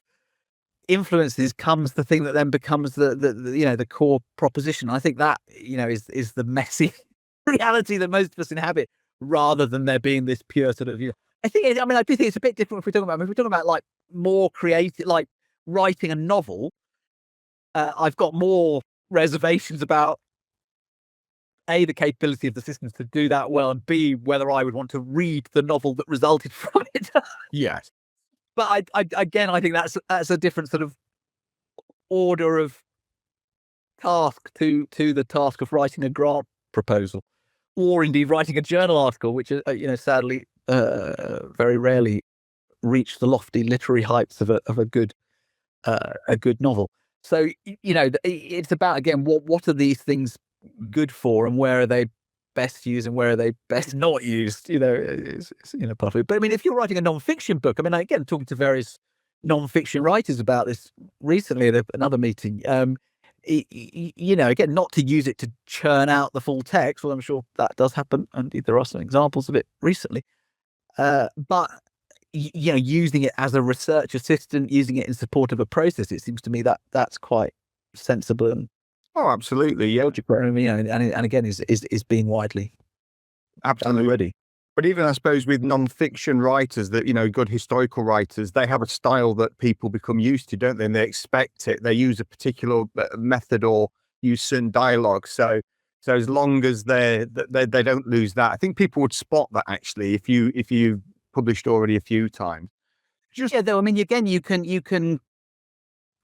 influences comes the thing that then becomes the core proposition. I think that is the messy reality that most of us inhabit, rather than there being this pure sort of I think I do think it's a bit different if we're talking about like more creative, like writing a novel. I've got more reservations about A, the capability of the systems to do that well, and B, whether I would want to read the novel that resulted from it. Yes. But I think that's a different sort of order of task to the task of writing a grant proposal, or indeed writing a journal article, which sadly very rarely reach the lofty literary heights of a good novel. So it's about, again, what are these things good for, and where are they best used, and where are they best not used? It's partly. But I mean, if you're writing a non-fiction book, I mean, again, talking to various non-fiction writers about this recently at another meeting, again, not to use it to churn out the full text. Well, I'm sure that does happen, and there are some examples of it recently. But using it as a research assistant, using it in support of a process, it seems to me that that's quite sensible and absolutely, yeah. logical. And again, is being widely Absolutely. already. But even, I suppose, with non-fiction writers, that good historical writers, they have a style that people become used to, don't they? And they expect it. They use a particular method or use certain dialogue. So as long as they don't lose that, I think people would spot that, actually, if you published already a few times. Though, I mean, again, you can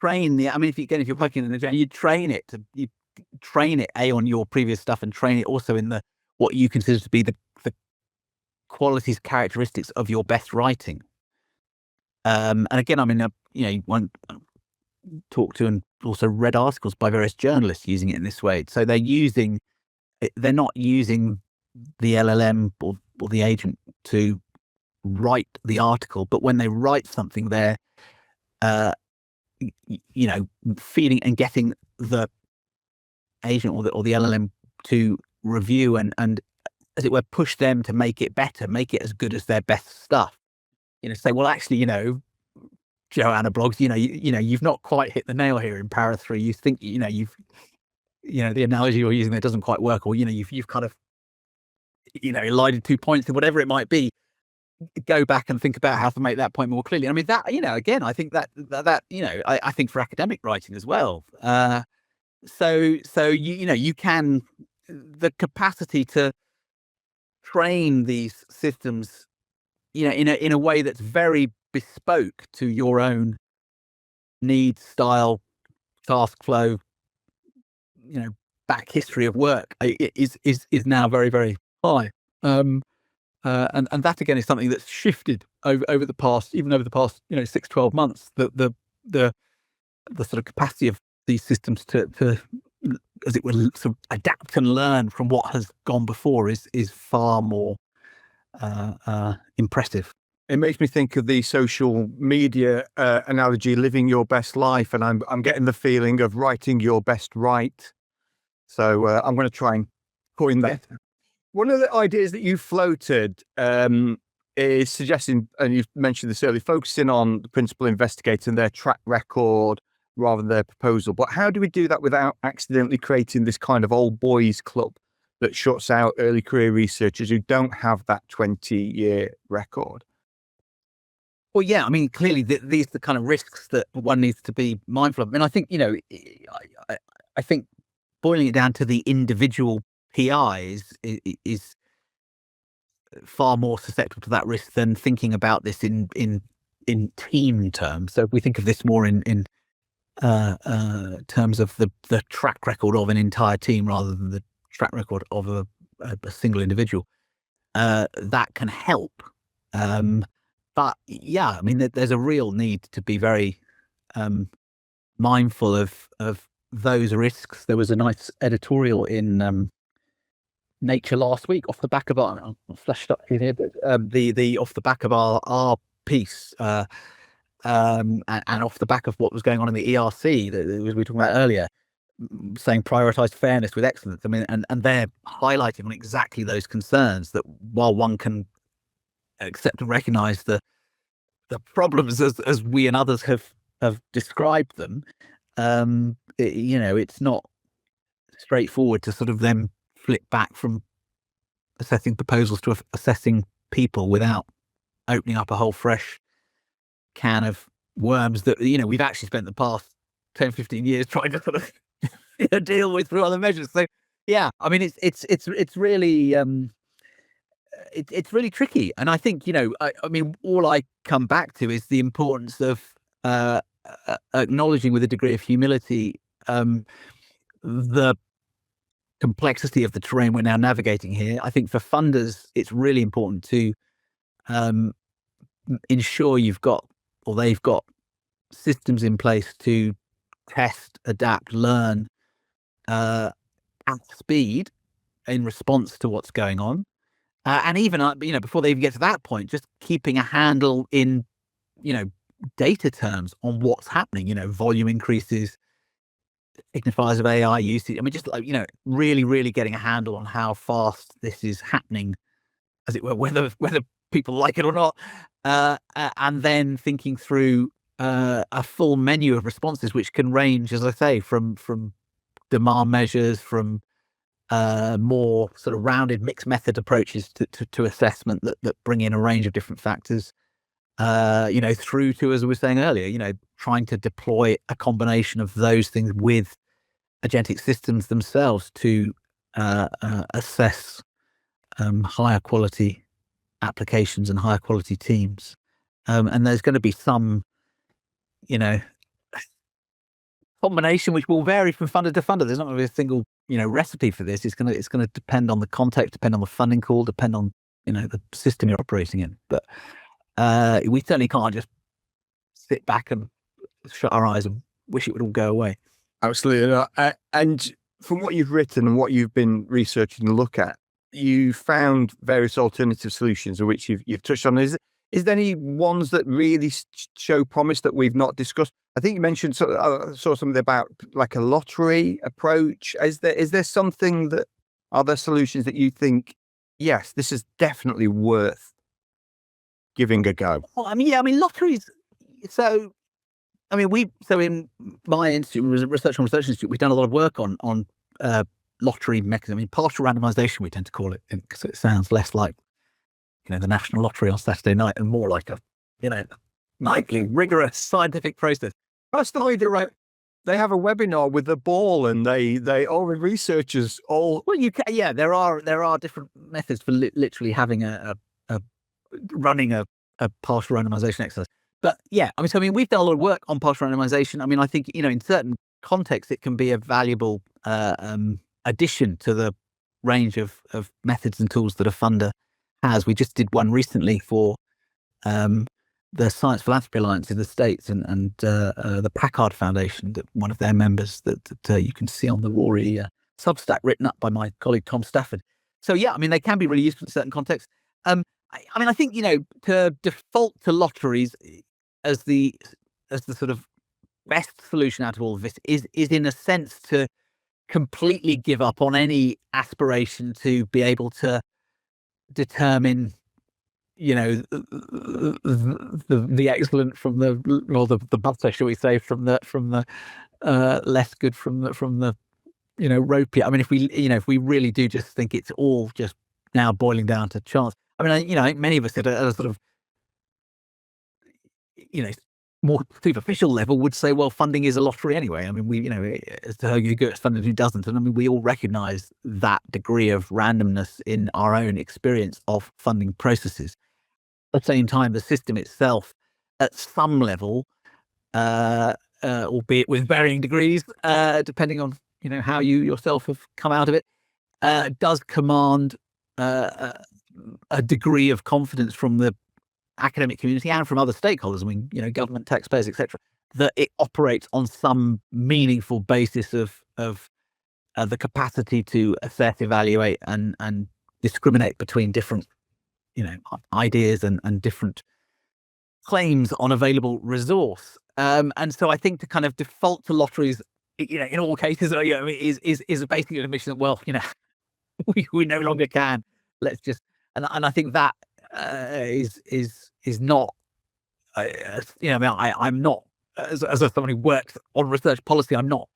train if you're working in the you train it on your previous stuff, and train it also in what you consider to be the qualities, characteristics of your best writing. And again, I mean, one talked to and also read articles by various journalists using it in this way. So they're not using the LLM or the agent to write the article, but when they write something, they're feeding and getting the agent or the LLM to review and as it were push them to make it better, make it as good as their best stuff. Say, well, actually, Joanna Blogs, you've not quite hit the nail here in para 3. You think you've the analogy you're using there doesn't quite work, or you've kind of elided 2 points, or whatever it might be. Go back and think about how to make that point more clearly. I mean, that again, I think that I think for academic writing as well. So you can, the capacity to train these systems, in a way that's very bespoke to your own needs, style, task flow, back history of work, is now very, very high. And that again is something that's shifted over the past 6-12 months. The sort of capacity of these systems to as it were sort of adapt and learn from what has gone before is far more impressive. It makes me think of the social media analogy, living your best life, and I'm getting the feeling of writing your best write. So I'm going to try and coin that. One of the ideas that you floated is suggesting, and you've mentioned this earlier, focusing on the principal investigator and their track record rather than their proposal. But how do we do that without accidentally creating this kind of old boys club that shuts out early career researchers who don't have that 20-year record? Well, yeah, I mean, clearly these are the kind of risks that one needs to be mindful of. I mean, I think, I think boiling it down to the individual PI is far more susceptible to that risk than thinking about this in team terms. So if we think of this more in terms of the track record of an entire team rather than the track record of a single individual, that can help. But yeah, I mean, there's a real need to be very mindful of those risks. There was a nice editorial in Nature last week off the back of our, I'll flash it up here, but the off the back of our piece, and off the back of what was going on in the ERC that we were talking about earlier. saying prioritize fairness with excellence. I mean, and they're highlighting on exactly those concerns that while one can accept and recognize the problems as we and others have described them, it's not straightforward to sort of then flip back from assessing proposals to assessing people without opening up a whole fresh can of worms that we've actually spent the past 10, 15 years trying to sort of deal with through other measures. So yeah, I mean it's really it's really tricky, and I think I mean all I come back to is the importance of acknowledging with a degree of humility the complexity of the terrain we're now navigating here. I think for funders, it's really important to ensure they've got systems in place to test, adapt, learn at speed in response to what's going on. And even, before they even get to that point, just keeping a handle in, data terms on what's happening, volume increases, signifiers of AI usage. I mean, just like, really, really getting a handle on how fast this is happening, as it were, whether people like it or not. And then thinking through a full menu of responses, which can range, as I say, from demand measures, from more sort of rounded mixed method approaches to assessment that bring in a range of different factors, through to, as I was saying earlier, trying to deploy a combination of those things with agentic systems themselves to assess higher quality applications and higher quality teams. And there's going to be some, combination which will vary from funder to funder. There's not going to be a single, recipe for this. It's going to depend on the context, depend on the funding call, depend on, the system you're operating in. But we certainly can't just sit back and shut our eyes and wish it would all go away. Absolutely. And from what you've written and what you've been researching to look at, you found various alternative solutions, of which you've touched on. Is there any ones that really show promise that we've not discussed? I think you mentioned saw something about like a lottery approach. Is there something are there solutions that you think, yes, this is definitely worth giving a go? Well, I mean, lotteries. So, in my institute, Research Institute, we've done a lot of work on lottery mechanism. I mean, partial randomization, we tend to call it, because it sounds less like, the National Lottery on Saturday night and more like a, nightly rigorous scientific process. That's the idea, right? They have a webinar with the ball, and they all the researchers all. Well, you can, yeah. There are different methods for literally having running a partial randomization exercise. But yeah, we've done a lot of work on partial randomization. I mean, I think in certain contexts it can be a valuable addition to the range of methods and tools that a funder has. We just did one recently for the Science Philanthropy Alliance in the States and the Packard Foundation, that one of their members that you can see on the Rory Substack, written up by my colleague Tom Stafford. So yeah, they can be really useful in certain contexts. I think to default to lotteries as the sort of best solution out of all of this is in a sense to completely give up on any aspiration to be able to determine the excellent from the butter, shall we say, from the less good from the ropey. I mean, if we really do just think it's all just now boiling down to chance. I think many of us at a sort of more superficial level would say, well, funding is a lottery anyway. I mean, we as to who gets funded, who doesn't, and we all recognise that degree of randomness in our own experience of funding processes. At the same time, the system itself, at some level, albeit with varying degrees, depending on how you yourself have come out of it, does command a degree of confidence from the academic community and from other stakeholders. Government, taxpayers, etc., that it operates on some meaningful basis of the capacity to assess, evaluate, and discriminate between different ideas and different claims on available resource. And so I think to kind of default to lotteries in all cases, is basically an admission that, well, we no longer can. Let's just, and I think that is not, I'm not, as someone who works on research policy, I'm not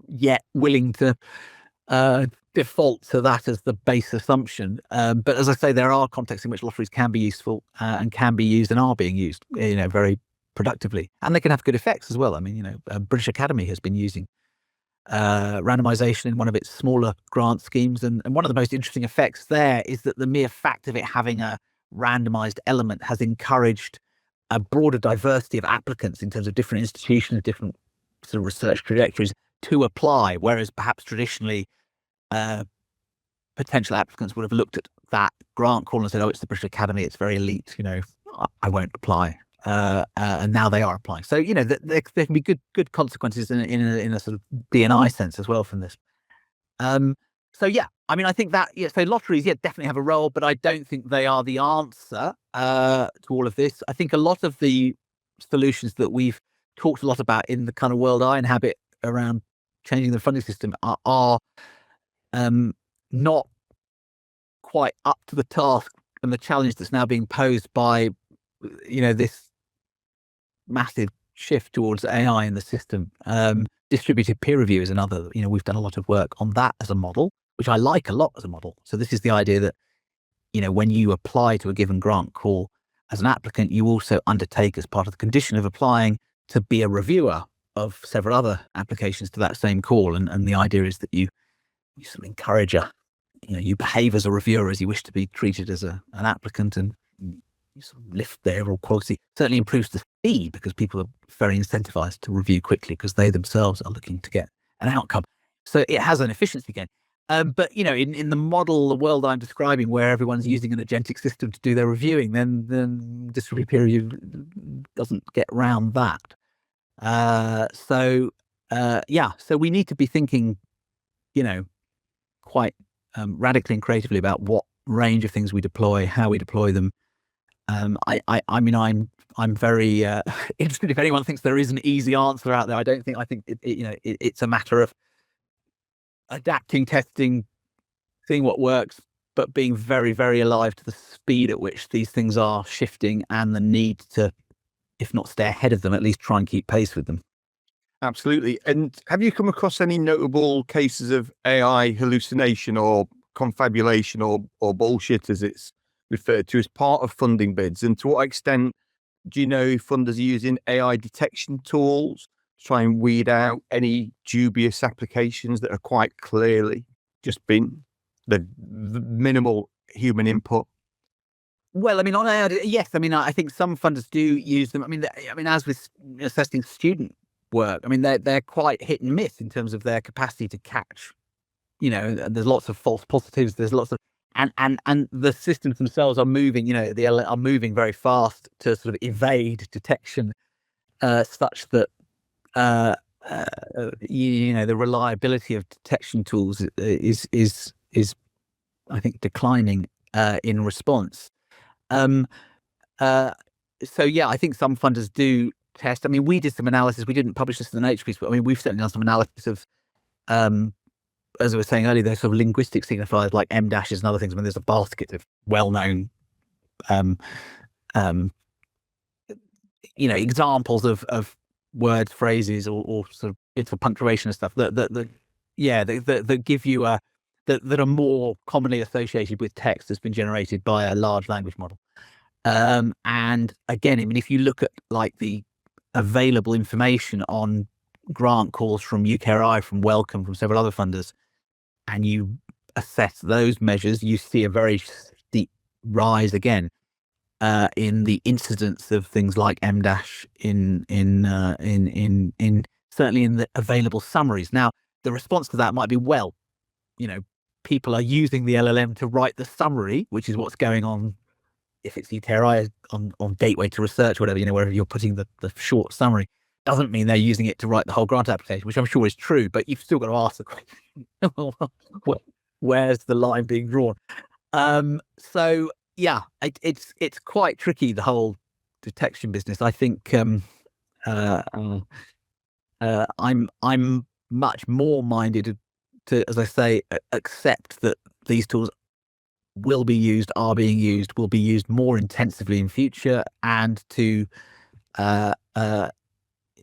yet willing to default to that as the base assumption. But as I say, there are contexts in which lotteries can be useful and can be used and are being used, very productively, and they can have good effects as well. I mean, British Academy has been using randomization in one of its smaller grant schemes, and one of the most interesting effects there is that the mere fact of it having a randomized element has encouraged a broader diversity of applicants in terms of different institutions, different sort of research trajectories to apply, whereas perhaps traditionally potential applicants would have looked at that grant call and said, oh, it's the British Academy, it's very elite, I won't apply. And now they are applying. So, there can be good consequences in a sort of D&I sense as well from this. So, yeah, I mean, I think that, so lotteries, definitely have a role, but I don't think they are the answer to all of this. I think a lot of the solutions that we've talked a lot about in the kind of world I inhabit around changing the funding system are not quite up to the task and the challenge that's now being posed by, this massive shift towards AI in the system. Distributed peer review is another. We've done a lot of work on that as a model, which I like a lot as a model. So this is the idea that, when you apply to a given grant call as an applicant, you also undertake as part of the condition of applying to be a reviewer of several other applications to that same call. And the idea is that you sort of encourage you behave as a reviewer as you wish to be treated as an applicant, and you sort of lift their overall quality. Certainly improves the speed because people are very incentivized to review quickly because they themselves are looking to get an outcome. So it has an efficiency gain. But in the model, the world I'm describing, where everyone's using an agentic system to do their reviewing, then distributed peer review doesn't get around that. So we need to be thinking, quite radically and creatively about what range of things we deploy, how we deploy them. I mean, I'm very interested if anyone thinks there is an easy answer out there. I don't think. I think it's a matter of adapting, testing, seeing what works, but being very, very alive to the speed at which these things are shifting and the need to, if not stay ahead of them, at least try and keep pace with them. Absolutely. And have you come across any notable cases of AI hallucination or confabulation or bullshit, as it's referred to, as part of funding bids? And to what extent do you know if funders are using AI detection tools to try and weed out any dubious applications that are quite clearly just been the minimal human input? Well, I mean, on AI, yes. I mean, I think some funders do use them. I mean, as with assessing student work, I mean, they're quite hit and miss in terms of their capacity to catch. There's lots of false positives. There's lots of and the systems themselves are moving. They are moving very fast to sort of evade detection, such that the reliability of detection tools is I think declining in response. So I think some funders do test. I mean, we did some analysis. We didn't publish this in the Nature piece, but I mean, we've certainly done some analysis of, as I was saying earlier, there's sort of linguistic signifiers like M dashes and other things. I mean, there's a basket of well-known, examples of words, phrases, or sort of bits of punctuation and stuff that give you that are more commonly associated with text that's been generated by a large language model. And again, I mean, if you look at like the available information on grant calls from UKRI, from Wellcome, from several other funders, and you assess those measures, you see a very steep rise again in the incidence of things like M dash in certainly in the available summaries. Now, the response to that might be, well, people are using the LLM to write the summary, which is what's going on if it's UKRI on Gateway to Research, whatever, wherever you're putting the short summary. Doesn't mean they're using it to write the whole grant application, which I'm sure is true, but you've still got to ask the question, where's the line being drawn? So yeah, it's quite tricky, the whole detection business. I think I'm much more minded to, as I say, accept that these tools will be used, are being used, will be used more intensively in future, and to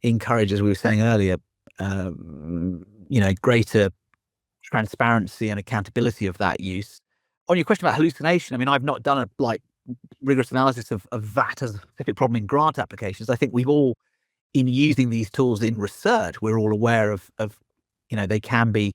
encourage, as we were saying earlier, greater transparency and accountability of that use. On your question about hallucination, I mean, I've not done a rigorous analysis of that as a specific problem in grant applications. I think we've all, in using these tools in research, we're all aware of they can be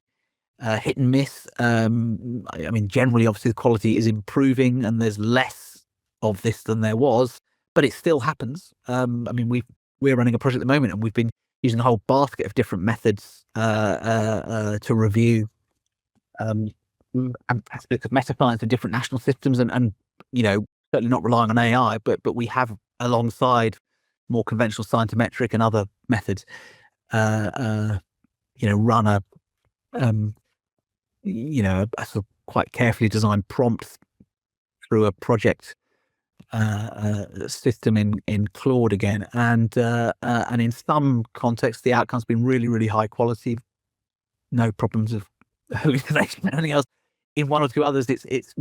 hit and miss. I mean, generally, obviously, the quality is improving, and there's less of this than there was, but it still happens. I mean, we're running a project at the moment, and we've been using a whole basket of different methods to review aspects of meta-science of different national systems, and certainly not relying on AI, but we have, alongside more conventional scientometric and other methods, run a sort of quite carefully designed prompt through a project system in Claude again, and in some contexts the outcome's been really, really high quality, no problems of hallucination or anything else. In one or two others, it's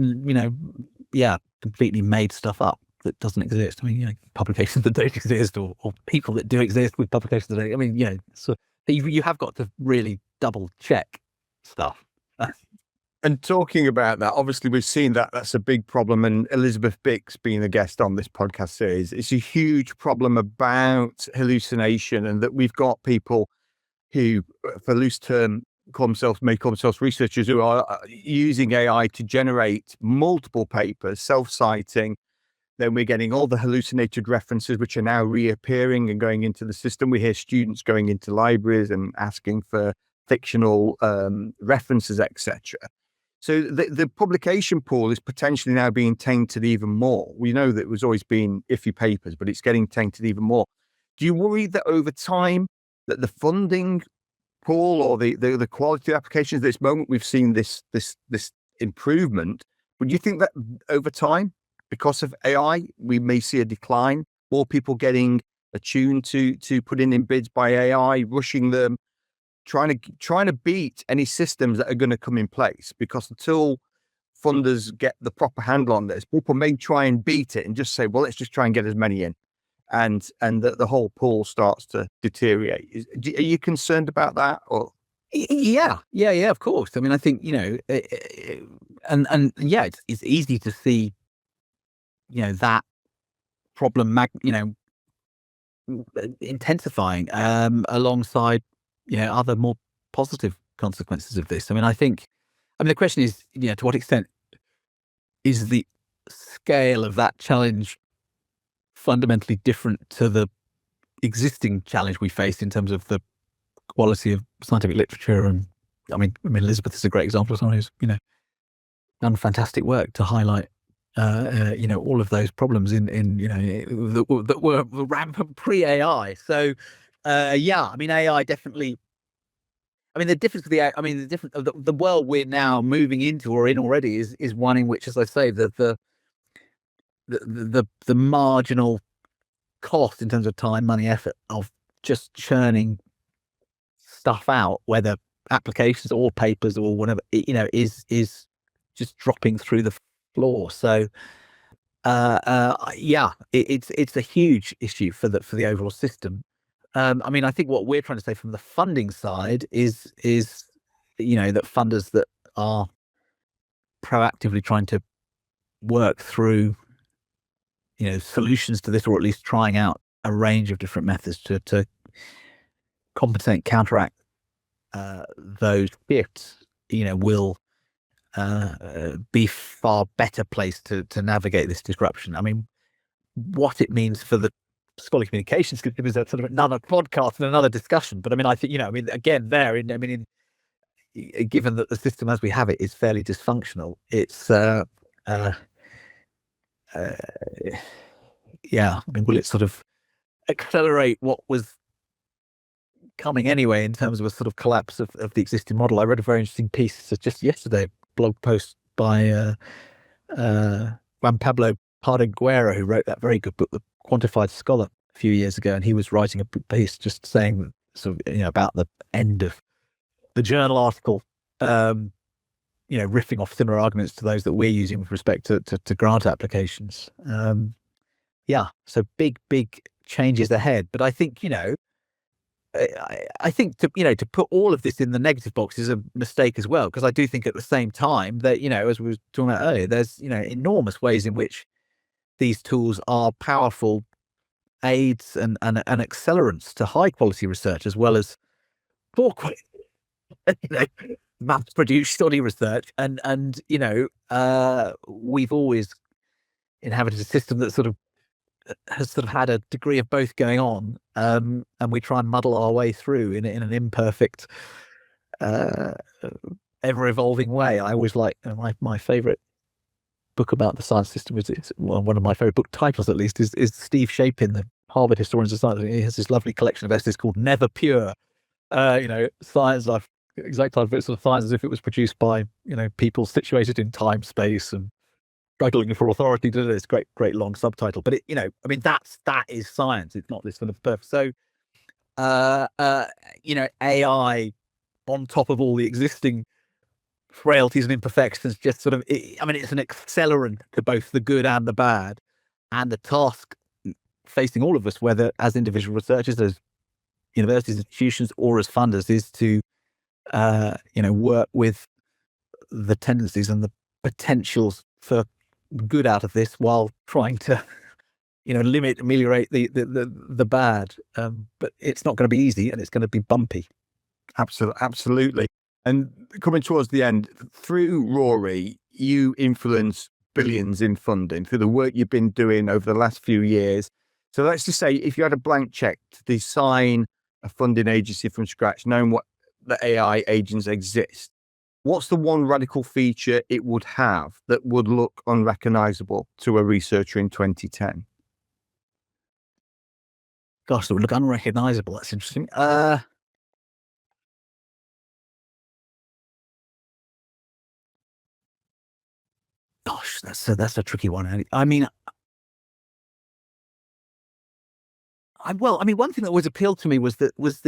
completely made stuff up that doesn't exist. I mean, publications that don't exist, or people that do exist with publications that don't. I mean, so you have got to really double check stuff. And talking about that, obviously we've seen that that's a big problem, and Elizabeth Bix being a guest on this podcast series, it's a huge problem about hallucination, and that we've got people who, for loose term, may call themselves researchers, who are using AI to generate multiple papers, self-citing. Then we're getting all the hallucinated references, which are now reappearing and going into the system. We hear students going into libraries and asking for fictional references, etc. So the publication pool is potentially now being tainted even more. We know that it was always been iffy papers, but it's getting tainted even more. Do you worry that over time that the funding pool or the quality of applications at this moment, we've seen this improvement, but do you think that over time, because of AI, we may see a decline, more people getting attuned to putting in bids by AI, rushing them, trying to beat any systems that are going to come in place? Because until funders get the proper handle on this, people may try and beat it and just say, well, let's just try and get as many in, and the whole pool starts to deteriorate. Are you concerned about that? Or yeah, of course. I mean, I think it's easy to see that problem intensifying alongside other more positive consequences of this. I mean, the question is, to what extent is the scale of that challenge fundamentally different to the existing challenge we face in terms of the quality of scientific literature? And I mean, Elizabeth is a great example of someone who's done fantastic work to highlight all of those problems in that were rampant pre-AI. So I mean, AI definitely. I mean, the difference with the world we're now moving into or in already is one in which, as I say, the marginal cost in terms of time, money, effort of just churning stuff out, whether applications or papers or whatever, is just dropping through the floor. So it's a huge issue for the overall system. I mean, I think what we're trying to say from the funding side is that funders that are proactively trying to work through solutions to this, or at least trying out a range of different methods to compensate, counteract those shifts, will be far better placed to navigate this disruption. I mean, what it means for the scholarly communications is sort of another podcast and another discussion. But I mean, I think again, given that the system as we have it is fairly dysfunctional, it's I mean, will it sort of accelerate what was coming anyway in terms of a sort of collapse of the existing model? I read a very interesting piece just yesterday, a blog post by Juan Pablo Pardenguera, who wrote that very good book, The Quantified Scholar, a few years ago, and he was writing a piece just saying sort of about the end of the journal article, riffing off similar arguments to those that we're using with respect to grant applications. So big changes ahead. But I think, I think to put all of this in the negative box is a mistake as well, because I do think at the same time that, as we were talking about earlier, there's, enormous ways in which these tools are powerful aids and accelerants to high quality research, as well as poor quality, mass produced study research. And we've always inhabited a system that has had a degree of both going on, and we try and muddle our way through in an imperfect, ever evolving way. I always like my favorite book about the science system one of my favorite book titles, at least, is Steve Shapin, the Harvard historian of science. He has this lovely collection of essays called Never Pure. Science, exact title of it, sort of science as if it was produced by people situated in time, space, and struggling for authority. It's great long subtitle, but that is science. It's not this sort of stuff. So, AI on top of all the existing frailties and imperfections, just it's an accelerant to both the good and the bad. And the task facing all of us, whether as individual researchers, as universities, institutions, or as funders, is to work with the tendencies and the potentials for good out of this, while trying to ameliorate the bad. But it's not going to be easy, and it's going to be bumpy. Absolutely. And coming towards the end, through Rory, you influence billions in funding through the work you've been doing over the last few years. So let's just say, if you had a blank check to design a funding agency from scratch, knowing what the AI agents exist, what's the one radical feature it would have that would look unrecognizable to a researcher in 2010? Gosh, that would look unrecognizable. That's interesting. Gosh, that's a tricky one. I mean, one thing that always appealed to me was the what's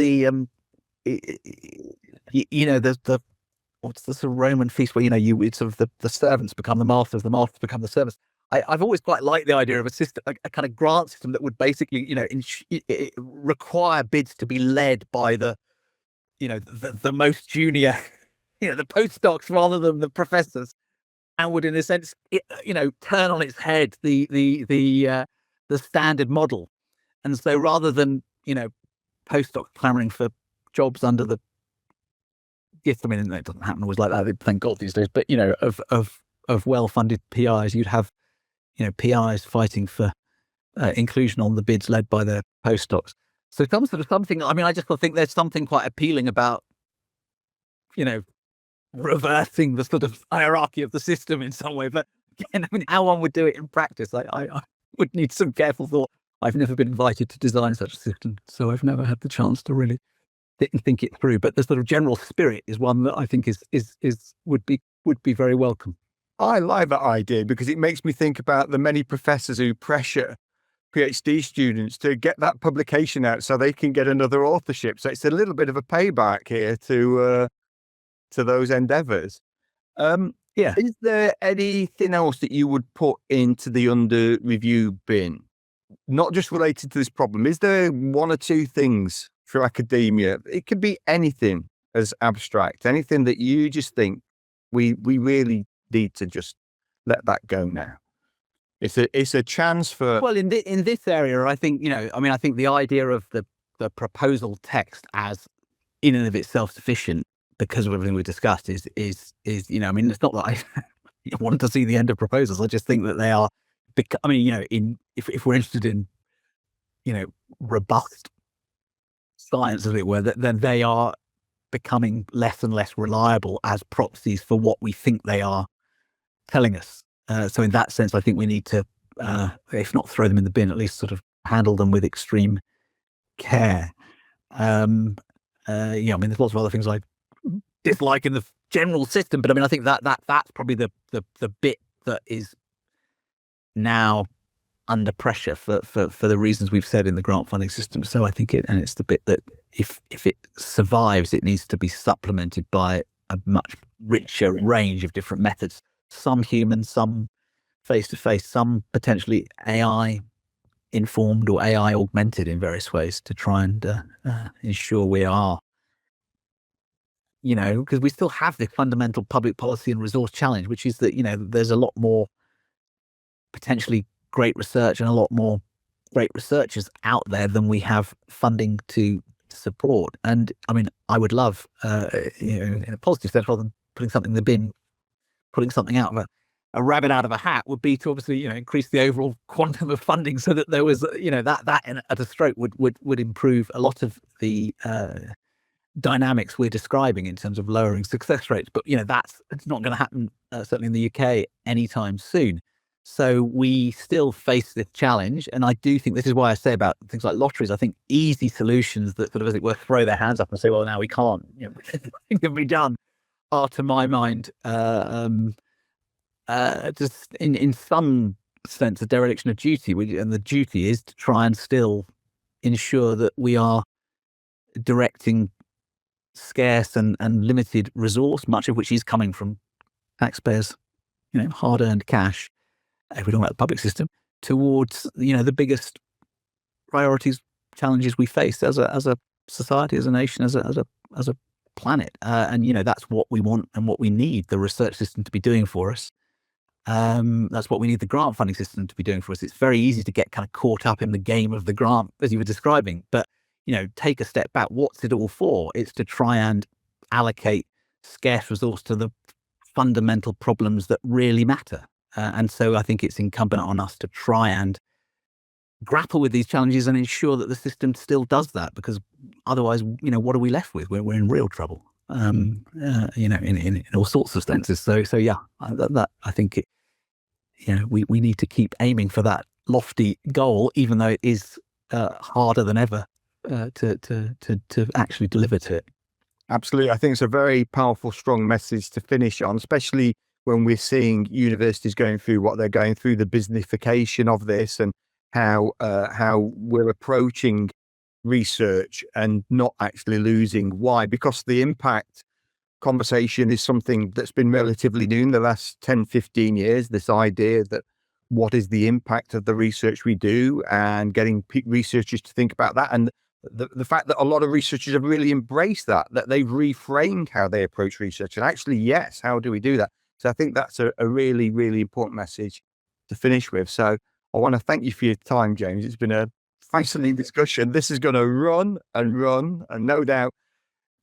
the sort of Roman feast where it's sort of the servants become the masters, the masters become the servants. I've always quite liked the idea of a system, a kind of grant system that would basically require bids to be led by the most junior, the postdocs rather than the professors, and would, in a sense, turn on its head the standard model. And so, rather than postdocs clamoring for jobs under the gift, it doesn't happen always like that, thank God, these days. But of well-funded PIs, you'd have PIs fighting for inclusion on the bids led by their postdocs. So something. I just think there's something quite appealing about reversing the sort of hierarchy of the system in some way. But again, how one would do it in practice, I would need some careful thought. I've never been invited to design such a system, so I've never had the chance to really think it through. But the sort of general spirit is one that I think would be very welcome. I like that idea, because it makes me think about the many professors who pressure PhD students to get that publication out so they can get another authorship. So it's a little bit of a payback here to those endeavours. Is there anything else that you would put into the under review bin, not just related to this problem? Is there one or two things for academia? It could be anything as abstract, anything that you just think we really need to just let that go now. It's a chance for. Well, in this area, I think I think the idea of the proposal text as in and of itself sufficient, because of everything we discussed, is it's not that I want to see the end of proposals. I just think that they are. If we're interested in robust science, as it were, then they are becoming less and less reliable as proxies for what we think they are telling us. So in that sense, I think we need to, if not throw them in the bin, at least sort of handle them with extreme care. There's lots of other things I dislike in the general system, but I think that's probably the bit that is now under pressure for the reasons we've said in the grant funding system. So I think it's the bit that if it survives, it needs to be supplemented by a much richer range of different methods, some human, some face-to-face, some potentially AI informed or AI augmented in various ways to try and ensure we are, because we still have this fundamental public policy and resource challenge, which is that, there's a lot more potentially great research and a lot more great researchers out there than we have funding to support. And I mean, I would love, in a positive sense, rather than putting something in the bin, putting something out of a rabbit out of a hat would be to obviously, increase the overall quantum of funding so that there was, that at a stroke would improve a lot of the dynamics we're describing in terms of lowering success rates. But, it's not going to happen, certainly in the UK, anytime soon. So we still face this challenge. And I do think this is why I say about things like lotteries, I think easy solutions that sort of, as it were, throw their hands up and say, well, now we can't, nothing can be done, are, to my mind, just in some sense, a dereliction of duty. And the duty is to try and still ensure that we are directing scarce and limited resource, much of which is coming from taxpayers, hard-earned cash, if we're talking about the public system, towards, the biggest priorities, challenges we face as a society, as a nation, as a planet. And, that's what we want and what we need the research system to be doing for us. That's what we need the grant funding system to be doing for us. It's very easy to get kind of caught up in the game of the grant, as you were describing, but, take a step back. What's it all for? It's to try and allocate scarce resource to the fundamental problems that really matter. And so I think it's incumbent on us to try and grapple with these challenges and ensure that the system still does that, because otherwise, what are we left with? We're in real trouble, in all sorts of senses. So yeah, that I think we need to keep aiming for that lofty goal, even though it is harder than ever to actually deliver to it. Absolutely. I think it's a very powerful, strong message to finish on, especially when we're seeing universities going through what they're going through, the businessification of this, and how we're approaching research and not actually losing. Why? Because the impact conversation is something that's been relatively new in the last 10, 15 years, this idea that what is the impact of the research we do, and getting researchers to think about that. And the fact that a lot of researchers have really embraced that they've reframed how they approach research. And actually, yes, how do we do that? So I think that's a really, really important message to finish with. So I want to thank you for your time, James. It's been a fascinating discussion. This is going to run, and no doubt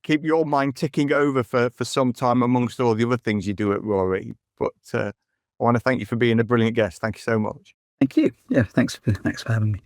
keep your mind ticking over for some time amongst all the other things you do at Rory. But I want to thank you for being a brilliant guest. Thank you so much. Thank you. Yeah, thanks for having me.